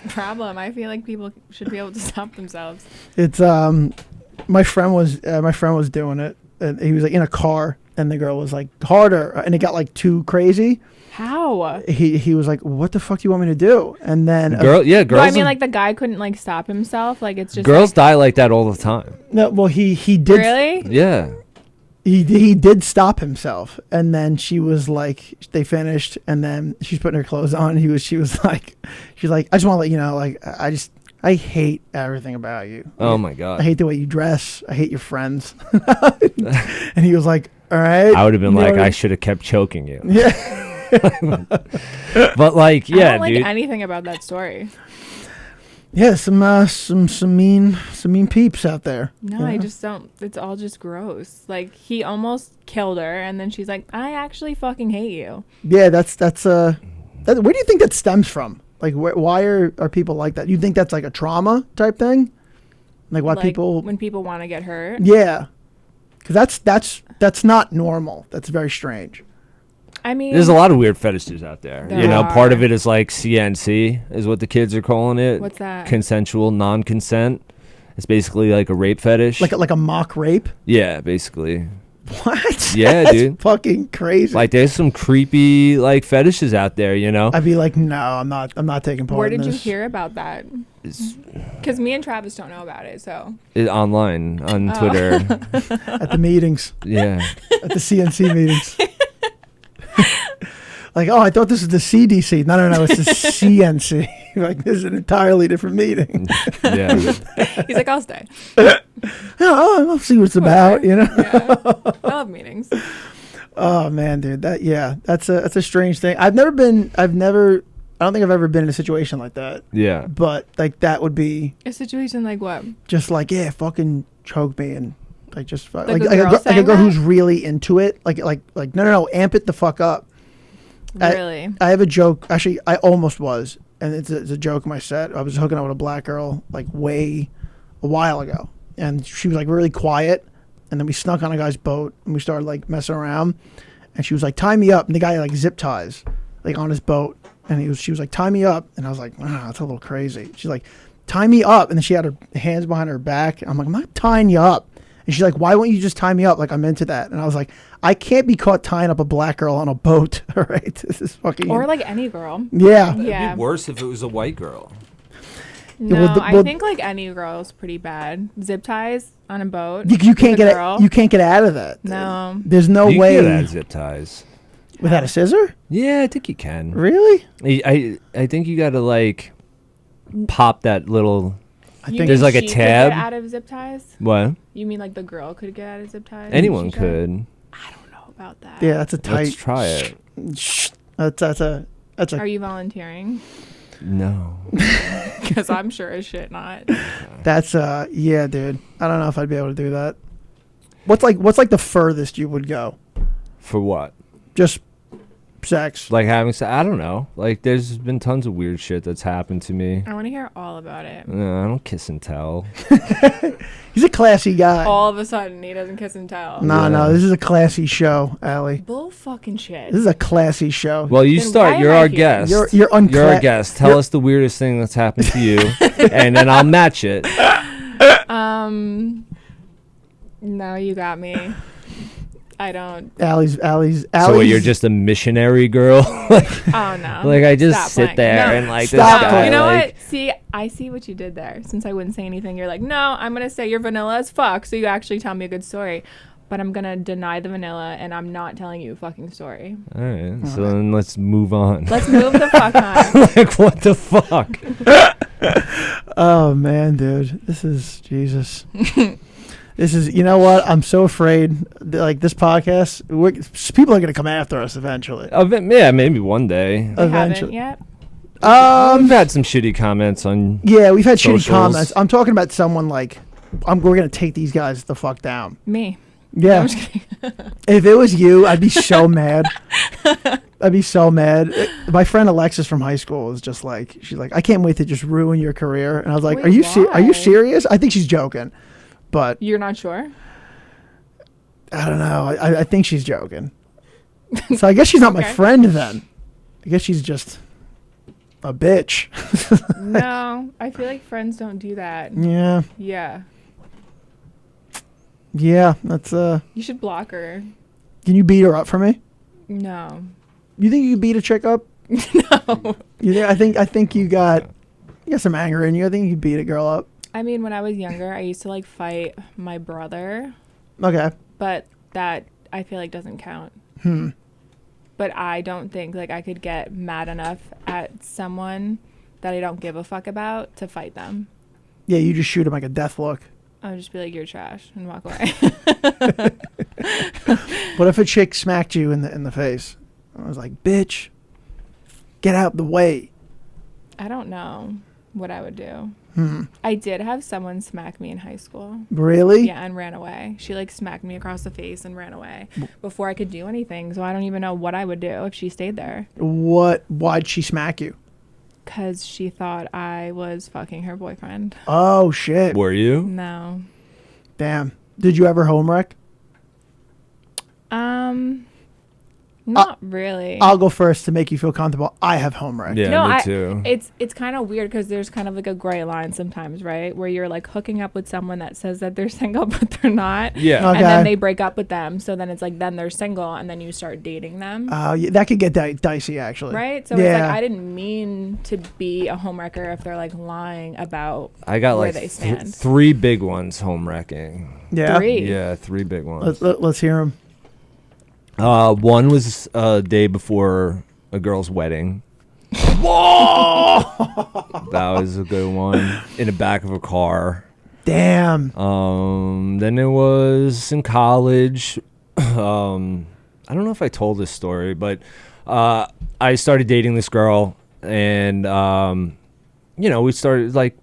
Problem. I feel like people should be able to stop themselves. It's my friend was doing it, and he was like in a car, and the girl was like harder, and it got like too crazy. How? He was like, what the fuck do you want me to do? And then girls. No, I mean, like the guy couldn't like stop himself. Like it's just girls die like that all the time. no, well he did Really? Yeah. he did stop himself, and then she was like, they finished, and then she's putting her clothes on. She's like, I just want to let you know, like, I hate everything about you. Oh my I god. hate the way you dress. I hate your friends. And he was like, all right. I would have been You know like, what I should have kept choking you. Yeah. But like, I yeah, don't like dude. anything about that story. Yeah, some mean peeps out there. No, Yeah. I just don't. It's all just gross. Like he almost killed her, and then she's like, "I actually fucking hate you." Yeah, that's where do you think that stems from? Like, why are people like that? You think that's like a trauma type thing? Like, why Like, people? when people want to get hurt. Yeah, because that's not normal. That's very strange. I mean, There's a lot of weird fetishes out there. There You know, part of are. it is like CNC is what the kids are calling it. What's that? Consensual non-consent. It's basically like a rape fetish. Like a mock rape. Yeah, basically. What? Yeah, That's dude. fucking crazy. Like there's some creepy like fetishes out there, you know. I'd be like, no, I'm not taking part. Where in did you this. hear about that? It's Because me and Travis don't know about it. So online on Oh. Twitter. At the meetings, Yeah. at the CNC meetings. Like, oh, I thought this was the CDC. No, it's the CNC. Like, this is an entirely different meeting. Yeah. he's like, "I'll stay." Yeah, I'll see what it's about, you know? Yeah. I love meetings. Oh, man, dude. That's a strange thing. I don't think I've ever been in a situation like that. Yeah. But, like, that would be A situation like what? just like, yeah, fucking choke me and, like, just, Like like a a girl girl saying that? who's really into it. Like, no, amp it the fuck up. Really? I have a joke. Actually, I almost was, and it's a joke in my set. I was hooking up with a black girl like a while ago, and she was like really quiet, and then we snuck on a guy's boat and we started like messing around, and she was like, tie me up, and the guy like zip ties like on his boat, and she was like, tie me up, and I was like, that's a little crazy. She's like, tie me up, and then she had her hands behind her back. I'm like, I'm not tying you up. And she's like, why won't you just tie me up? Like, I'm into that. And I was like, I can't be caught tying up a black girl on a boat. All right. This is fucking. Or like any girl. Yeah. Yeah. It'd be worse if it was a white girl. No, well, I think like any girl is pretty bad. Zip ties on a boat. You can't with a get girl. you can't get out of that. No. There's no You way can get out of zip ties. without a scissor. Yeah, I think you can. Really? I think you got to like pop that little. I You think There's mean like a she could tab. get out of zip ties? What? You mean like the girl could get out of zip ties? Anyone She should? could. I don't know about that. Yeah, that's a tight. Let's try it. That's a. Are you volunteering? No. Because I'm sure as shit not. That's yeah, dude. I don't know if I'd be able to do that. What's like the furthest you would go? For what? Just sex. Like having sex? I don't know. Like there's been tons of weird shit that's happened to me. I want to hear all about it. No, I don't kiss and tell. He's a classy guy. All of a sudden, he doesn't kiss and tell. No, Yeah. this is a classy show, Allie. Bull fucking shit. This is a classy show. Well, you Then start. why You're am I our here? guest. You're You're our guest. Tell us the weirdest thing that's happened to you, and then I'll match it. No, you got me. I don't. Allie's. So what, you're just a missionary girl? Like, Oh no. like I just Stop sit playing. there No. and like Stop this guy. playing. You know like, what? See, I see what you did there. Since I wouldn't say anything, you're like, no, I'm gonna say you're vanilla as fuck. So you actually tell me a good story, but I'm gonna deny the vanilla, and I'm not telling you a fucking story. All right. So then let's move on. Let's move the fuck on. Like what the fuck? Oh man, dude, this is Jesus. This is, you know what? I'm so afraid. Like this podcast, people are gonna come after us eventually. Yeah, maybe one day. We haven't Eventually. yet. We've had some shitty comments on. Yeah, we've had shitty Socials. comments. I'm talking about someone like, we're gonna take these guys the fuck down. Me. Yeah. I'm just kidding. If it was you, I'd be so mad. I'd be so mad. My friend Alexis from high school was just like, she's like, I can't wait to just ruin your career. And I was like, Wait, are you why? serious? I think she's joking, but You're not sure? I don't know. I think she's joking. So I guess she's not my Okay. friend then. I guess she's just a bitch. No, I feel like friends don't do that. Yeah. Yeah. Yeah. That's You should block her. Can you beat her up for me? No. You think you could beat a chick up? No. I think you got some anger in you. I think you could beat a girl up. I mean, when I was younger, I used to like fight my brother, Okay. but that I feel like doesn't count. But I don't think like I could get mad enough at someone that I don't give a fuck about to fight them. Yeah, you just shoot him like a death look. I would just be like, "You're trash," and walk away. What if a chick smacked you in the face? I was like, bitch, get out the way. I don't know what I would do. I did have someone smack me in high school. Really? Yeah, and ran away. She like smacked me across the face and ran away before I could do anything. So I don't even know what I would do if she stayed there. Why'd she smack you? Because she thought I was fucking her boyfriend. Oh, shit. Were you? No. Damn. Did you ever home wreck? Not really. I'll go first to make you feel comfortable. I have home wrecked. Yeah, no, me too. It's kind of weird because there's kind of like a gray line sometimes, right? Where you're like hooking up with someone that says that they're single but they're not. Yeah. Okay. And then they break up with them. So then it's like then they're single and then you start dating them. Yeah, that could get dicey, actually. Right? So it's like Yeah. I didn't mean to be a homewrecker if they're like lying about I got where like they stand. 3 big ones home wrecking. Yeah. 3. Yeah, 3 big ones. Let's hear him. One was a day before a girl's wedding. Whoa! That was a good one. In the back of a car. Damn. Then it was in college. I don't know if I told this story, but I started dating this girl, and we started like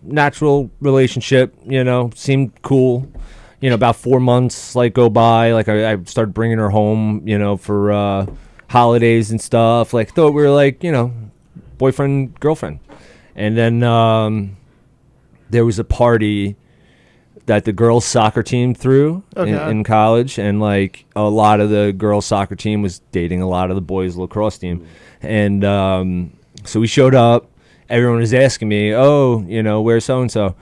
natural relationship. Seemed cool. About 4 months like go by. Like I started bringing her home. For holidays and stuff. Like thought we were like boyfriend girlfriend, and then there was a party that the girls' soccer team threw in college, and like a lot of the girls' soccer team was dating a lot of the boys' lacrosse team, and so we showed up. Everyone was asking me, "Oh, where's so and so?"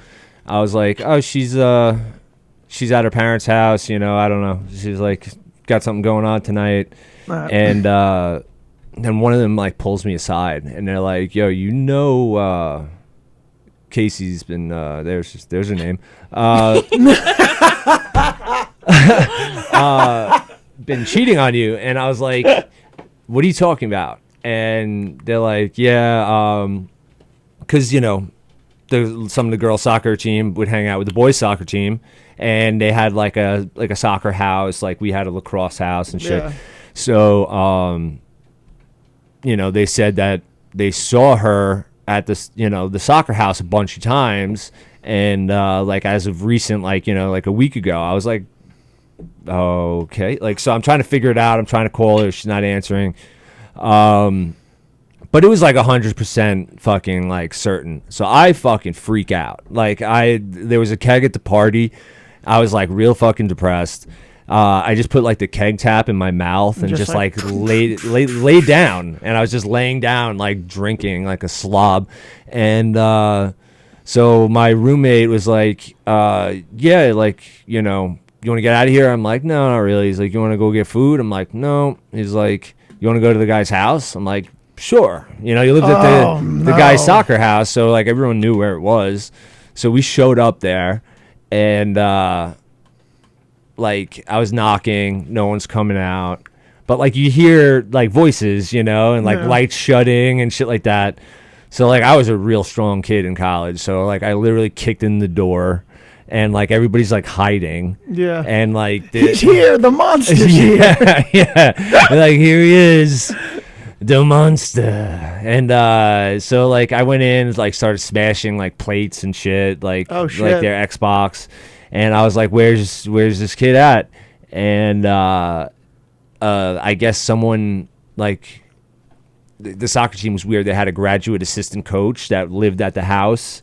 I was like, "Oh, she's at her parents' house. I don't know. She's like got something going on tonight," and then one of them like pulls me aside, and they're like, "Yo, Casey's been there's her name been cheating on you." And I was like, "What are you talking about?" And they're like, "Yeah, because some of the girls' soccer team would hang out with the boys' soccer team, and they had like a soccer house, like we had a lacrosse house and shit." Yeah. So they said that they saw her at this, the soccer house a bunch of times. And like as of recent, like, like a week ago, I was like, okay. Like, so I'm trying to figure it out. I'm trying to call her. She's not answering. But it was like 100% fucking like certain. So I fucking freak out. Like there was a keg at the party. I was like real fucking depressed. I just put like the keg tap in my mouth and just like lay down. And I was just laying down, like drinking like a slob. And so my roommate was like, yeah, like, you want to get out of here? I'm like, no, not really. He's like, you want to go get food? I'm like, no. He's like, you want to go to the guy's house? I'm like, sure. You lived at the guy's soccer house. So like everyone knew where it was. So we showed up there and like I was knocking, no one's coming out. But like you hear like voices, and like lights shutting and shit like that. So like I was a real strong kid in college. So like I literally kicked in the door and like everybody's like hiding. Yeah. And like he's here, the monster's here. Yeah. And, like here he is. The monster. And so like I went in, like started smashing like plates and shit, like oh, shit. like their Xbox. And I was like, where's this kid at? And I guess someone like the soccer team was weird. They had a graduate assistant coach that lived at the house.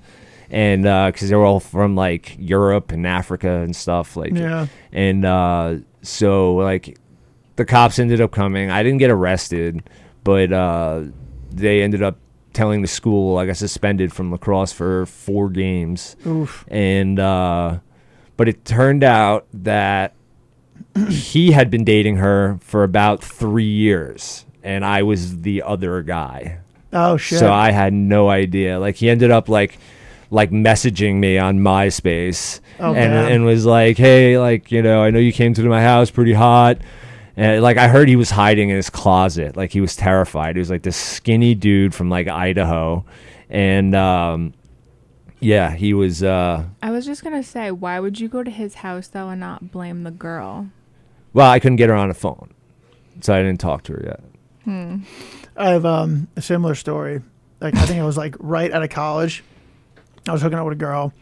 And because they were all from like Europe and Africa and stuff, like, yeah. And so like the cops ended up coming. I didn't get arrested, but they ended up telling the school I got suspended from lacrosse for 4 games. Oof. And but it turned out that he had been dating her for about 3 years, and I was the other guy. Oh shit! So I had no idea. Like he ended up like messaging me on MySpace, and was like, hey, like, I know you came to my house pretty hot. And like I heard he was hiding in his closet, like he was terrified. He was like this skinny dude from like Idaho, and yeah, he was. I was just gonna say, why would you go to his house though and not blame the girl? Well, I couldn't get her on the phone, so I didn't talk to her yet. I have a similar story. Like I think I was like right out of college. I was hooking up with a girl,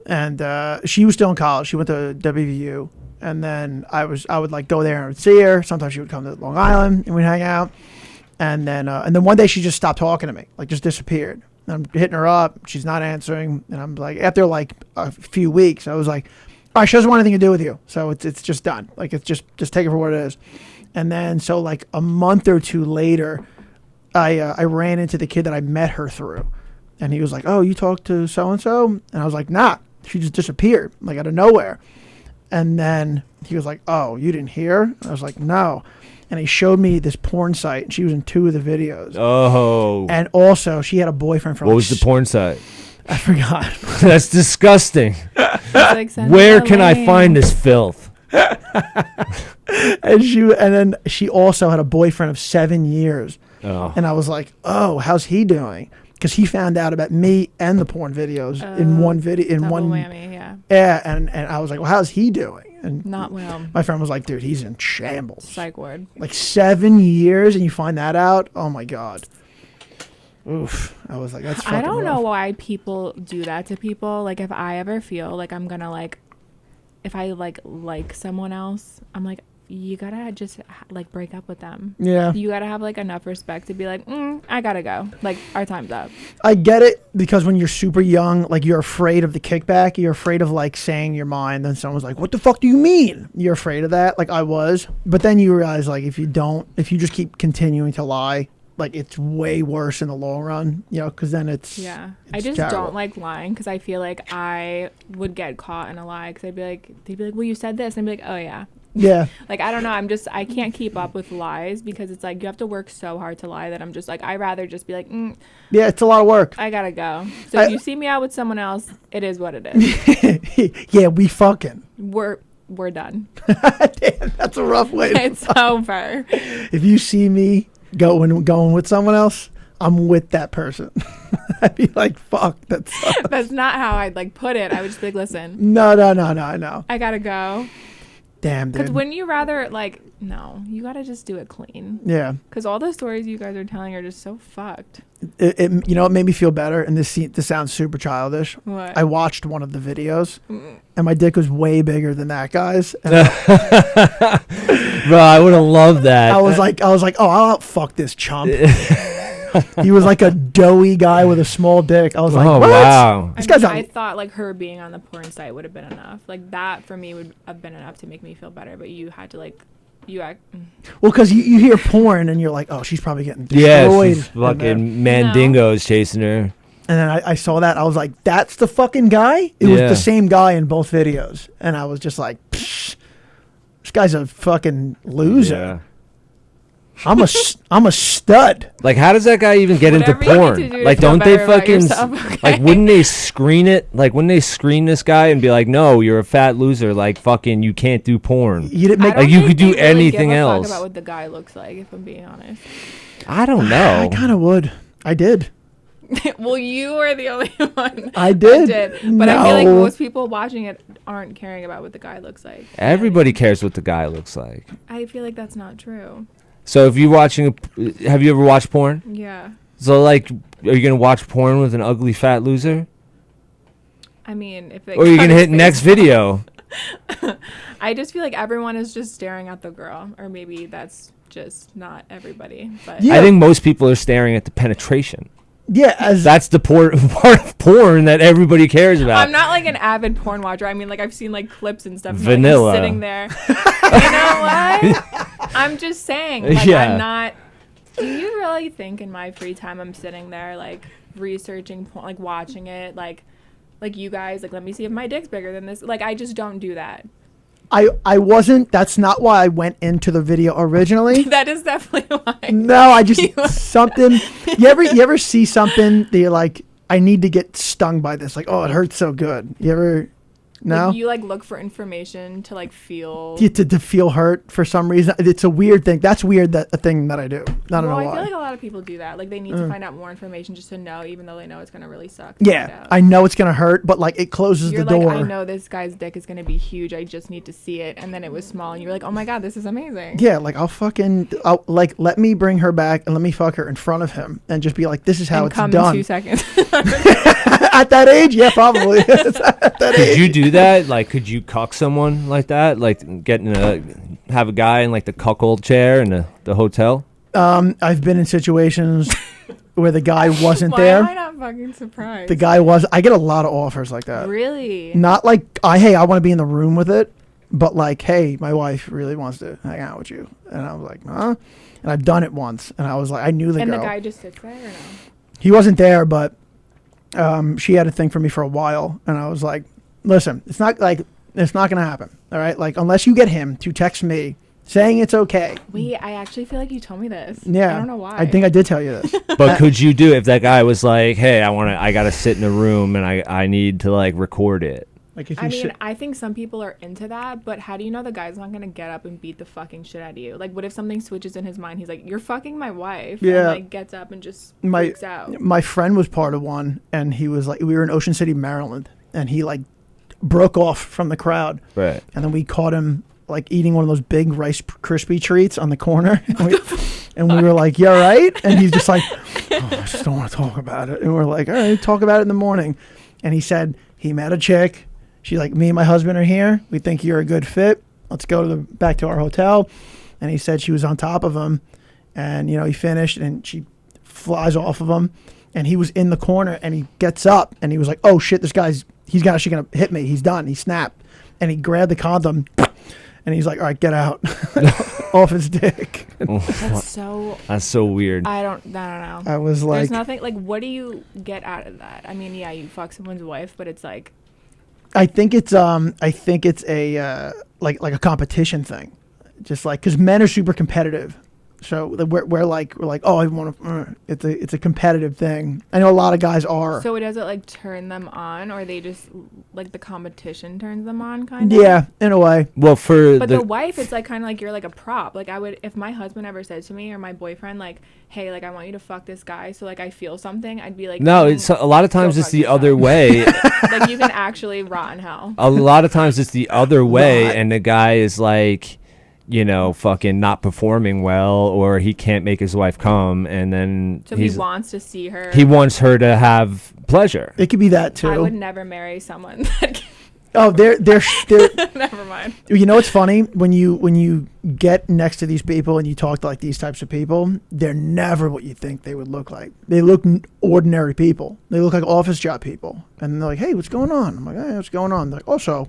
and she was still in college. She went to WVU. And then I would like go there and see her. Sometimes she would come to Long Island and we'd hang out. And then one day she just stopped talking to me, like just disappeared. And I'm hitting her up. She's not answering. And I'm like, after like a few weeks, I was like, all right, she doesn't want anything to do with you. So it's just done. Like it's just take it for what it is. And then so like a month or two later, I ran into the kid that I met her through. And he was like, oh, you talked to so-and-so? And I was like, nah, she just disappeared, like out of nowhere. And then he was like, oh, you didn't hear? And I was like, no. And he showed me this porn site. And she was in 2 of the videos. Oh. And also, she had a boyfriend from... What was the porn site? I forgot. That's disgusting. Like, where can I find this filth? And then she also had a boyfriend of 7 years. Oh. And I was like, oh, how's he doing? Because he found out about me and the porn videos in one video. In double one whammy, yeah. Yeah, and I was like, well, how's he doing? And not well. My friend was like, dude, he's in shambles. Psych ward. Like 7 years, and you find that out? Oh my god. Oof. I was like, that's fucking I don't know rough. why people do that to people. Like if I ever feel like I'm gonna like, if I like someone else, I'm like, you gotta just like break up with them. Yeah. You gotta have like enough respect to be like, I gotta go. Like our time's up. I get it, because when you're super young, like you're afraid of the kickback. You're afraid of like saying your mind. Then someone's like, what the fuck do you mean? You're afraid of that. Like I was. But then you realize like if you just keep continuing to lie, like it's way worse in the long run, because then it's... Yeah. It's I just terrible. don't like lying because I feel like I would get caught in a lie because they'd be like, well, you said this. And I'd be like, oh yeah. Yeah. Like, I don't know. I can't keep up with lies because it's like you have to work so hard to lie that I'm just like, I'd rather just be like, yeah, it's a lot of work. I gotta go. So if you see me out with someone else, it is what it is. Yeah, we fucking. We're done. Damn, that's a rough way. It's over. If you see me going with someone else, I'm with that person. I'd be like, fuck, that sucks. That's not how I'd like put it. I would just be like, listen. No, I know. I gotta go. Damn, Because dude. wouldn't you rather, like, no, you gotta just do it clean. Yeah. Because all the stories you guys are telling are just so fucked. It you know, it made me feel better, and this sounds super childish. What? I watched one of the videos, Mm. and my dick was way bigger than that guy's. And Bro, I would have loved that. I was like, oh, I'll fuck this chump. He was like a doughy guy with a small dick. I was like, oh what? wow. This guy's I on. thought, like, her being on the porn site would have been enough. Like, that for me would have been enough to make me feel better. But you had to, like, you act. Well, because you hear porn, and you're like, oh, she's probably getting Yeah, destroyed. she's in there. fucking mandingos chasing her. And then I saw that. I was like, that's the fucking guy? It was Yeah. the same guy in both videos. And I was just like, psh, this guy's a fucking loser. Yeah. I'm a stud. Like, how does that guy even get into Whatever you need to porn? do to Like, feel don't they better about fucking yourself, okay? like? Wouldn't they screen it? Like, wouldn't they screen this guy and be like, "No, you're a fat loser. Like, fucking, you can't do porn." You didn't I make. don't Like, you think could do they really anything give a fuck else. about what the guy looks like, if I'm being honest. I don't I know. kind of would. I did. Well, you are the only one. I did. But I feel like No. most people watching it aren't caring about what the guy looks like. Everybody cares what the guy looks like. I feel like that's not true. So if you're watching, have you ever watched porn? Yeah. So like, are you gonna watch porn with an ugly fat loser, I mean, if they or are you cut gonna his hit next face video? off. I just feel like everyone is just staring at the girl, or maybe that's just not everybody. But Yeah. I think most people are staring at the penetration. Yeah, as That's the part of porn that everybody cares about. I'm not like an avid porn watcher. I mean, like I've seen like clips and stuff. Vanilla. Like, he's sitting there. You know what? I'm just saying. Like, Yeah. I'm not. Do you really think in my free time I'm sitting there like researching porn, like watching it, like you guys, like let me see if my dick's bigger than this. Like I just don't do that. I wasn't. That's not why I went into the video originally. That is definitely why. No, I just something. You ever see something that you're like, I need to get stung by this. Like, oh, it hurts so good. You ever? No. Like, you like look for information to like feel. To feel hurt for some reason. It's a weird thing. That's weird. That a thing that I do. I don't know I why. feel like a lot of people do that. Like they need to find out more information just to know, even though they know it's gonna really suck. to find Yeah, out. I know it's gonna hurt, but like it closes You're the like, door. I know this guy's dick is gonna be huge. I just need to see it. And then it was small, and you're like, oh my god, this is amazing. Yeah, like I'll like let me bring her back and let me fuck her in front of him and just be like, this is how And it's come done. in 2 seconds. At that age, yeah, probably. At that Could age. you do that? Like, could you cuck someone like that? Like, have a guy in like the cuckold chair in the hotel? I've been in situations where the guy wasn't Why there. am I not fucking surprised? The guy was. I get a lot of offers like that. Really? Not like hey, I want to be in the room with it, but like, hey, my wife really wants to hang out with you, and I was like, huh? And I've done it once, and I was like, I knew the And girl. the guy just sits there or no? He wasn't there, but she had a thing for me for a while, and I was like, listen, it's not gonna happen. All right, like unless you get him to text me saying it's okay. Wait, I actually feel like you told me this. Yeah, I don't know why. I think I did tell you this. But could you do if that guy was like, hey, I gotta sit in a room and I need to like record it? Like if I you mean, sit- I think some people are into that, but how do you know the guy's not gonna get up and beat the fucking shit out of you? Like, what if something switches in his mind? He's like, "You're fucking my wife." And, Yeah. like gets up and just my freaks out. my friend was part of one, and he was like, we were in Ocean City, Maryland, and he like broke off from the crowd, Right. and then we caught him like eating one of those big Rice Krispie treats on the corner, and we were like, "You all right?" And he's just like, "Oh, I just don't want to talk about it." And we're like, "All right, talk about it in the morning." And he said he met a chick. She's like, "Me and my husband are here. We think you're a good fit. Let's go to back to our hotel." And he said she was on top of him, and he finished, and she flies off of him, and he was in the corner, and he gets up, and he was like, "Oh shit, he's actually gonna hit me. He's done." He snapped, and he grabbed the condom, and he's like, "All right, get out," off his dick. That's so. That's so weird. I don't know. I was like, There's nothing like. What do you get out of that? I mean, yeah, you fuck someone's wife, but it's like. I think it's a like a competition thing, just like because men are super competitive, So we're like, oh, I want to. It's a competitive thing. I know a lot of guys are. So does it like turn them on, or they just like the competition turns them on, kind of? Yeah, in a way. Well, for But the wife, it's like kind of like you're like a prop. Like I would, if my husband ever said to me or my boyfriend, like, hey, like I want you to fuck this guy, so like I feel something, I'd be like, no, it's a lot of times go it's fuck the this other guy. way. Like you can actually rot in hell. A lot of times it's the other way, Right. and the guy is like, you know, fucking not performing well, or he can't make his wife come, and then So he wants to see her. he wants her to have pleasure. It could be that too. I would never marry someone that. Oh, they're Never mind. You know what's funny, when you get next to these people and you talk to like these types of people, they're never what you think they would look like. They look ordinary people. They look like office job people, and they're like, "Hey, what's going on?" I'm like, "Hey, what's going on?" They're like, "Also,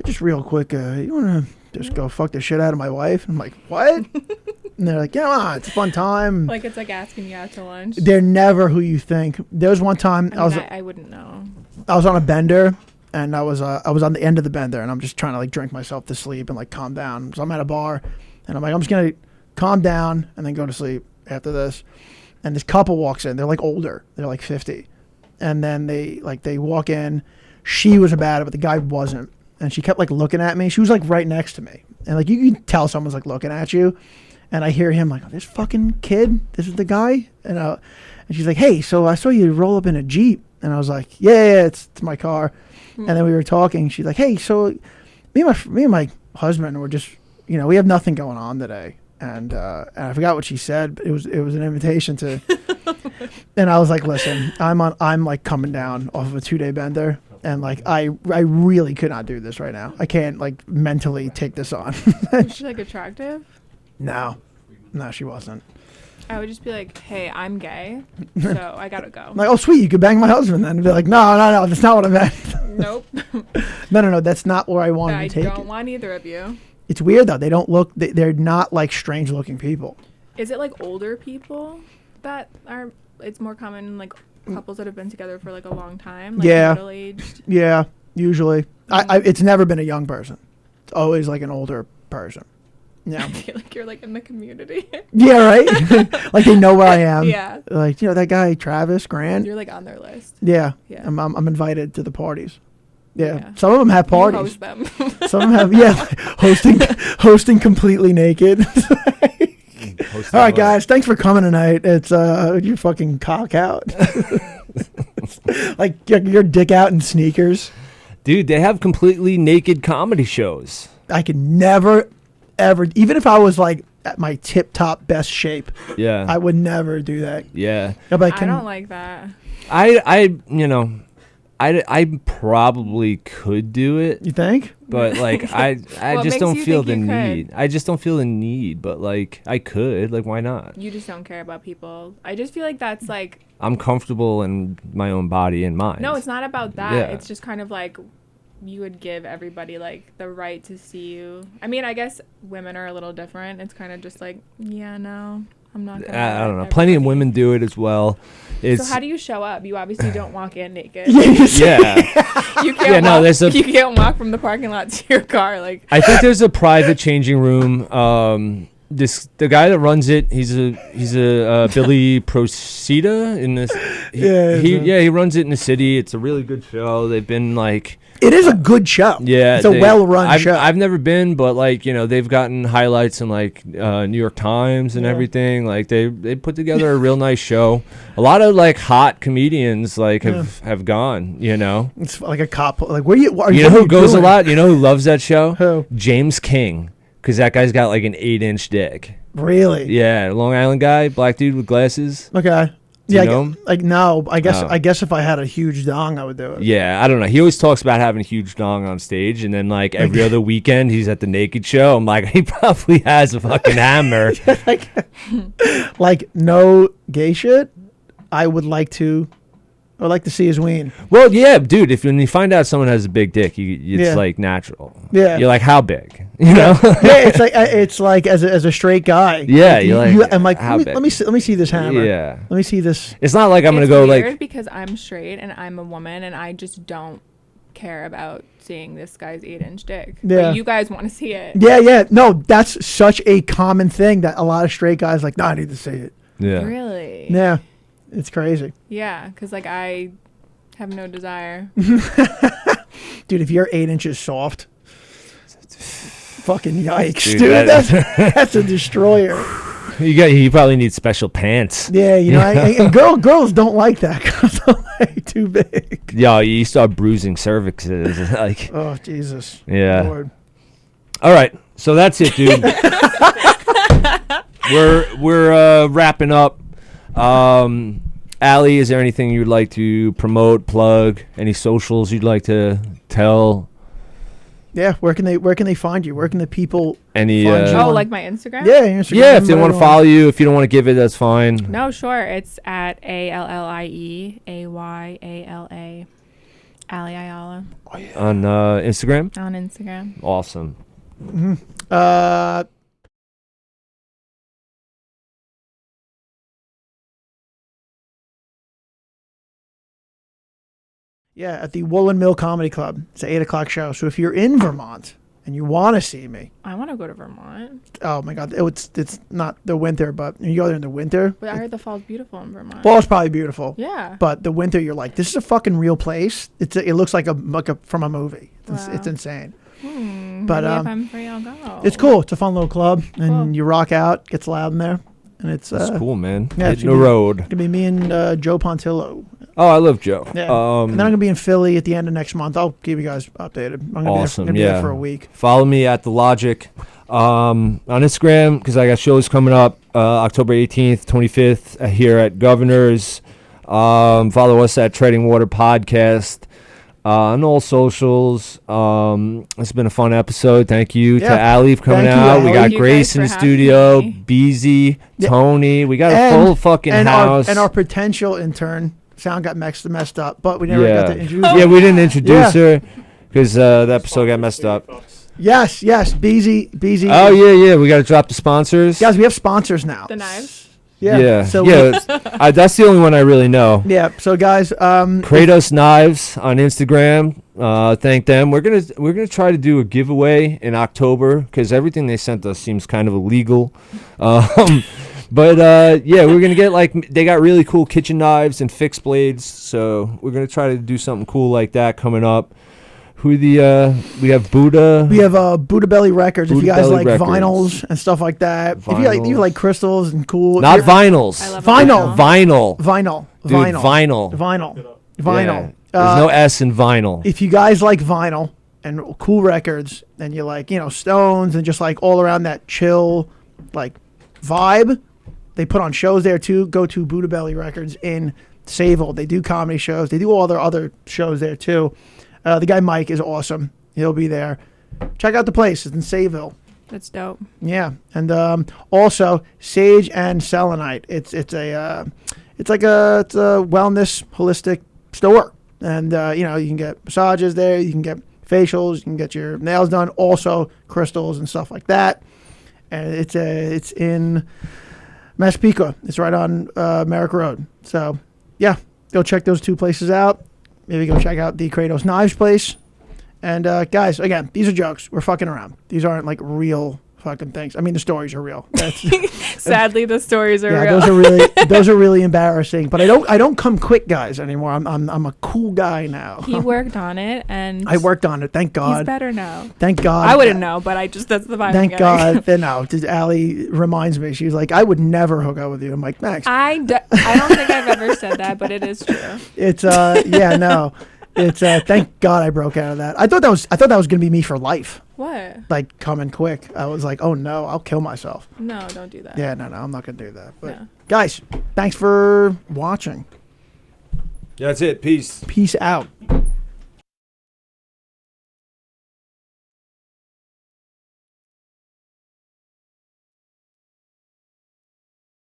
just real quick, you want to just go fuck the shit out of my wife?" I'm like, "What?" And they're like, "Yeah, it's a fun time." Like it's like asking you out to lunch. They're never who you think. There was one time I wouldn't know. I was on a bender, and I was on the end of the bender, and I'm just trying to like drink myself to sleep and like calm down. So I'm at a bar, and I'm like, I'm just gonna calm down and then go to sleep after this. And this couple walks in. They're like older. They're like 50, and then they walk in. She was about it, but the guy wasn't. And she kept like looking at me. She was like right next to me, and like you can tell someone's like looking at you. And I hear him like, oh, this fucking kid, this is the guy. And she's like, hey, so I saw you roll up in a Jeep. And I was like, yeah, it's my car. And then we were talking. She's like, hey, so me and my husband were just, you know, we have nothing going on today. And I forgot what she said, but it was an invitation to. And I was like, listen, I'm like coming down off of a 2-day bender. And like, I really could not do this right now. I can't like mentally take this on. Is she like attractive? No, she wasn't. I would just be like, hey, I'm gay, so I gotta go. I'm like, oh, sweet, you could bang my husband then. And be like, no, that's not what I meant. Nope. No, that's not where I wanted I to take don't it. want either of you. It's weird, though. They don't look, they're not like strange looking people. Is it like older people that are, it's more common like couples that have been together for like a long time? Like Yeah. middle-aged? Yeah, usually. It's never been a young person. It's always like an older person. Yeah. I feel like you're like in the community. Yeah, right? Like they know where I am. Yeah. Like, you know, that guy, Travis Grant. You're like on their list. Yeah. Yeah. I'm invited to the parties. Yeah. Yeah. Some of them have You parties. host them. Some of them have, hosting completely naked. All right, guys. Thanks for coming tonight. It's your fucking cock out, like your dick out in sneakers. Dude, they have completely naked comedy shows. I could never, ever, even if I was like at my tip top best shape, Yeah. I would never do that. Yeah. I'd be like, I don't like that. I probably could do it, You think? but like I What just makes don't you feel the think you could? need. I just don't feel the need, but like I could. Like why not? You just don't care about people. I just feel like that's like, I'm comfortable in my own body and mind. no, it's not about that. Yeah. It's just kind of like you would give everybody like the right to see you. I mean, I guess women are a little different. It's kind of just like, yeah, no, I'm not gonna I don't know. let Plenty of everybody- women do it as well. It's So how do you show up? You obviously don't walk in naked. yeah. You can't Yeah, no, walk, there's a- you can't walk from the parking lot to your car. Like I think there's a private changing room. The guy that runs it, he's a Billy Procida in this. He runs it in the city. It's a really good show. They've been like. It is a good show. Yeah, It's a well-run show. I've never been, but like they've gotten highlights in like New York Times and everything. Like they put together a real nice show. A lot of like hot comedians like have gone. You know, It's like a cop. Like, where you? Are you know what are who goes doing? a lot? You know who loves that show? Who? James King, because that guy's got like an 8-inch dick. Really? Yeah, Long Island guy, black dude with glasses. Okay. Do Yeah. you know him? Like no. I guess. Oh. I guess if I had a huge dong, I would do it. Yeah, I don't know. He always talks about having a huge dong on stage, and then like every other weekend he's at the naked show. I'm like, he probably has a fucking hammer. Like no gay shit. I would like to see his ween. Well, yeah, dude. When you find out someone has a big dick, it's Yeah. like natural. Yeah. You're like, how big? You know? Yeah, it's like as a straight guy. Yeah, you're like, I'm like, how let me see this hammer. Yeah. Let me see this. It's not like I'm gonna it's go weird like. because I'm straight and I'm a woman and I just don't care about seeing this guy's 8-inch dick. Yeah. But you guys want to see it. Yeah. No, that's such a common thing that a lot of straight guys like, I need to see it. Yeah. Really? Yeah. It's crazy. Yeah, because like I have no desire. Dude, if you're 8 inches soft, fucking yikes, Dude, dude. That's a destroyer. You probably need special pants. Yeah, and girls don't like that because they're like too big. Yeah, you start bruising cervixes. Like, Oh, Jesus. yeah. Lord. All right, so that's it, dude. we're wrapping up. Allie, is there anything you'd like to promote, plug? Any socials you'd like to tell? Yeah, where can they find you? Where can the people Any? find you? Oh, on- like my Instagram? Yeah, your Instagram. Yeah, if they want whatever to follow you, if you don't want to give it, that's fine. No, sure. It's at ALLIEAYALA. Allie Ayala On Instagram. on Instagram. Awesome. Yeah, at the Woolen Mill Comedy Club. It's an 8 o'clock show. So if you're in Vermont and you want to see me, I want to go to Vermont. oh my God, it's not the winter, but you go there in the winter. But I heard the fall's beautiful in Vermont. Fall's probably beautiful. Yeah. But the winter, you're like, this is a fucking real place. It looks like a from a movie. It's Wow. insane. But But, if I'm free, I'll go. It's cool. It's a fun little club, and Cool. you rock out. Gets loud in there, and it's That's cool, man. yeah, Hitting the road. Gonna be me and Joe Pontillo. Oh, I love Joe. Yeah. And then I'm gonna be in Philly at the end of next month. I'll keep you guys updated. I'm gonna Awesome, be yeah. there for a week. Follow me at The Logic on Instagram because I got shows coming up October 18th, 25th here at Governor's. Follow us at Treading Water Podcast on all socials. It's been a fun episode. Thank you to Yeah. Allie for coming Thank you, out. We Allie. got Thank you Grace guys in the for having studio, me. Beezy, Yeah. Tony. We got a And- full fucking and house. our potential intern. Sound got messed up, but we never got to introduce Yeah, her. we didn't introduce Yeah. her because the episode got messed up. Yes, Beezy. Oh yeah, we got to drop the sponsors. Guys, we have sponsors now. The knives. Yeah, So that's the only one I really know. yeah. So guys, Kratos Knives on Instagram. Thank them. We're gonna try to do a giveaway in October because everything they sent us seems kind of illegal. But yeah, we're gonna get they got really cool kitchen knives and fixed blades. So we're gonna try to do something cool like that coming up. We have Buddha. we have Buddha Belly Records. If Buddha you guys Belly like Records. vinyls and stuff like that. If you Vinyls. like crystals and cool. Not you're- vinyls. I love Vinyl. Vinyl. Vinyl. Dude, Vinyl. vinyl. Vinyl. Yeah. Vinyl. There's no S in vinyl. If you guys like vinyl and cool records and you like, Stones and just like all around that chill like vibe, they put on shows there too. Go to Buddha Belly Records in Sayville. They do comedy shows. They do all their other shows there too. The guy Mike is awesome. He'll be there. Check out the place. It's in Sayville. That's dope. Yeah, and also Sage and Selenite. It's a wellness holistic store, and you can get massages there. You can get facials. You can get your nails done. Also crystals and stuff like that. And it's in Massapequa. It's right on Merrick Road. So yeah, go check those two places out. Maybe go check out the Kratos Knives place. And guys, again, these are jokes. We're fucking around. These aren't like real fucking things. I mean, the stories are real. Sadly, the stories are Yeah, real. those are really embarrassing. But I don't come quick, guys, anymore. I'm a cool guy now. He worked on it, and I worked on it. Thank He's God. better now. Thank God. I wouldn't know, but that's the vibe. Thank I'm God. getting. No, Allie reminds me. She was like, I would never hook up with you. I'm like, Max. I don't think I've ever said that, but it is true. It's yeah, no. It's thank God I broke out of that. I thought that was gonna be me for life. What? Like coming quick. I was like, oh no, I'll kill myself. No, don't do that. Yeah, no, I'm not gonna do that. But No. guys, thanks for watching. That's it. Peace. Peace out.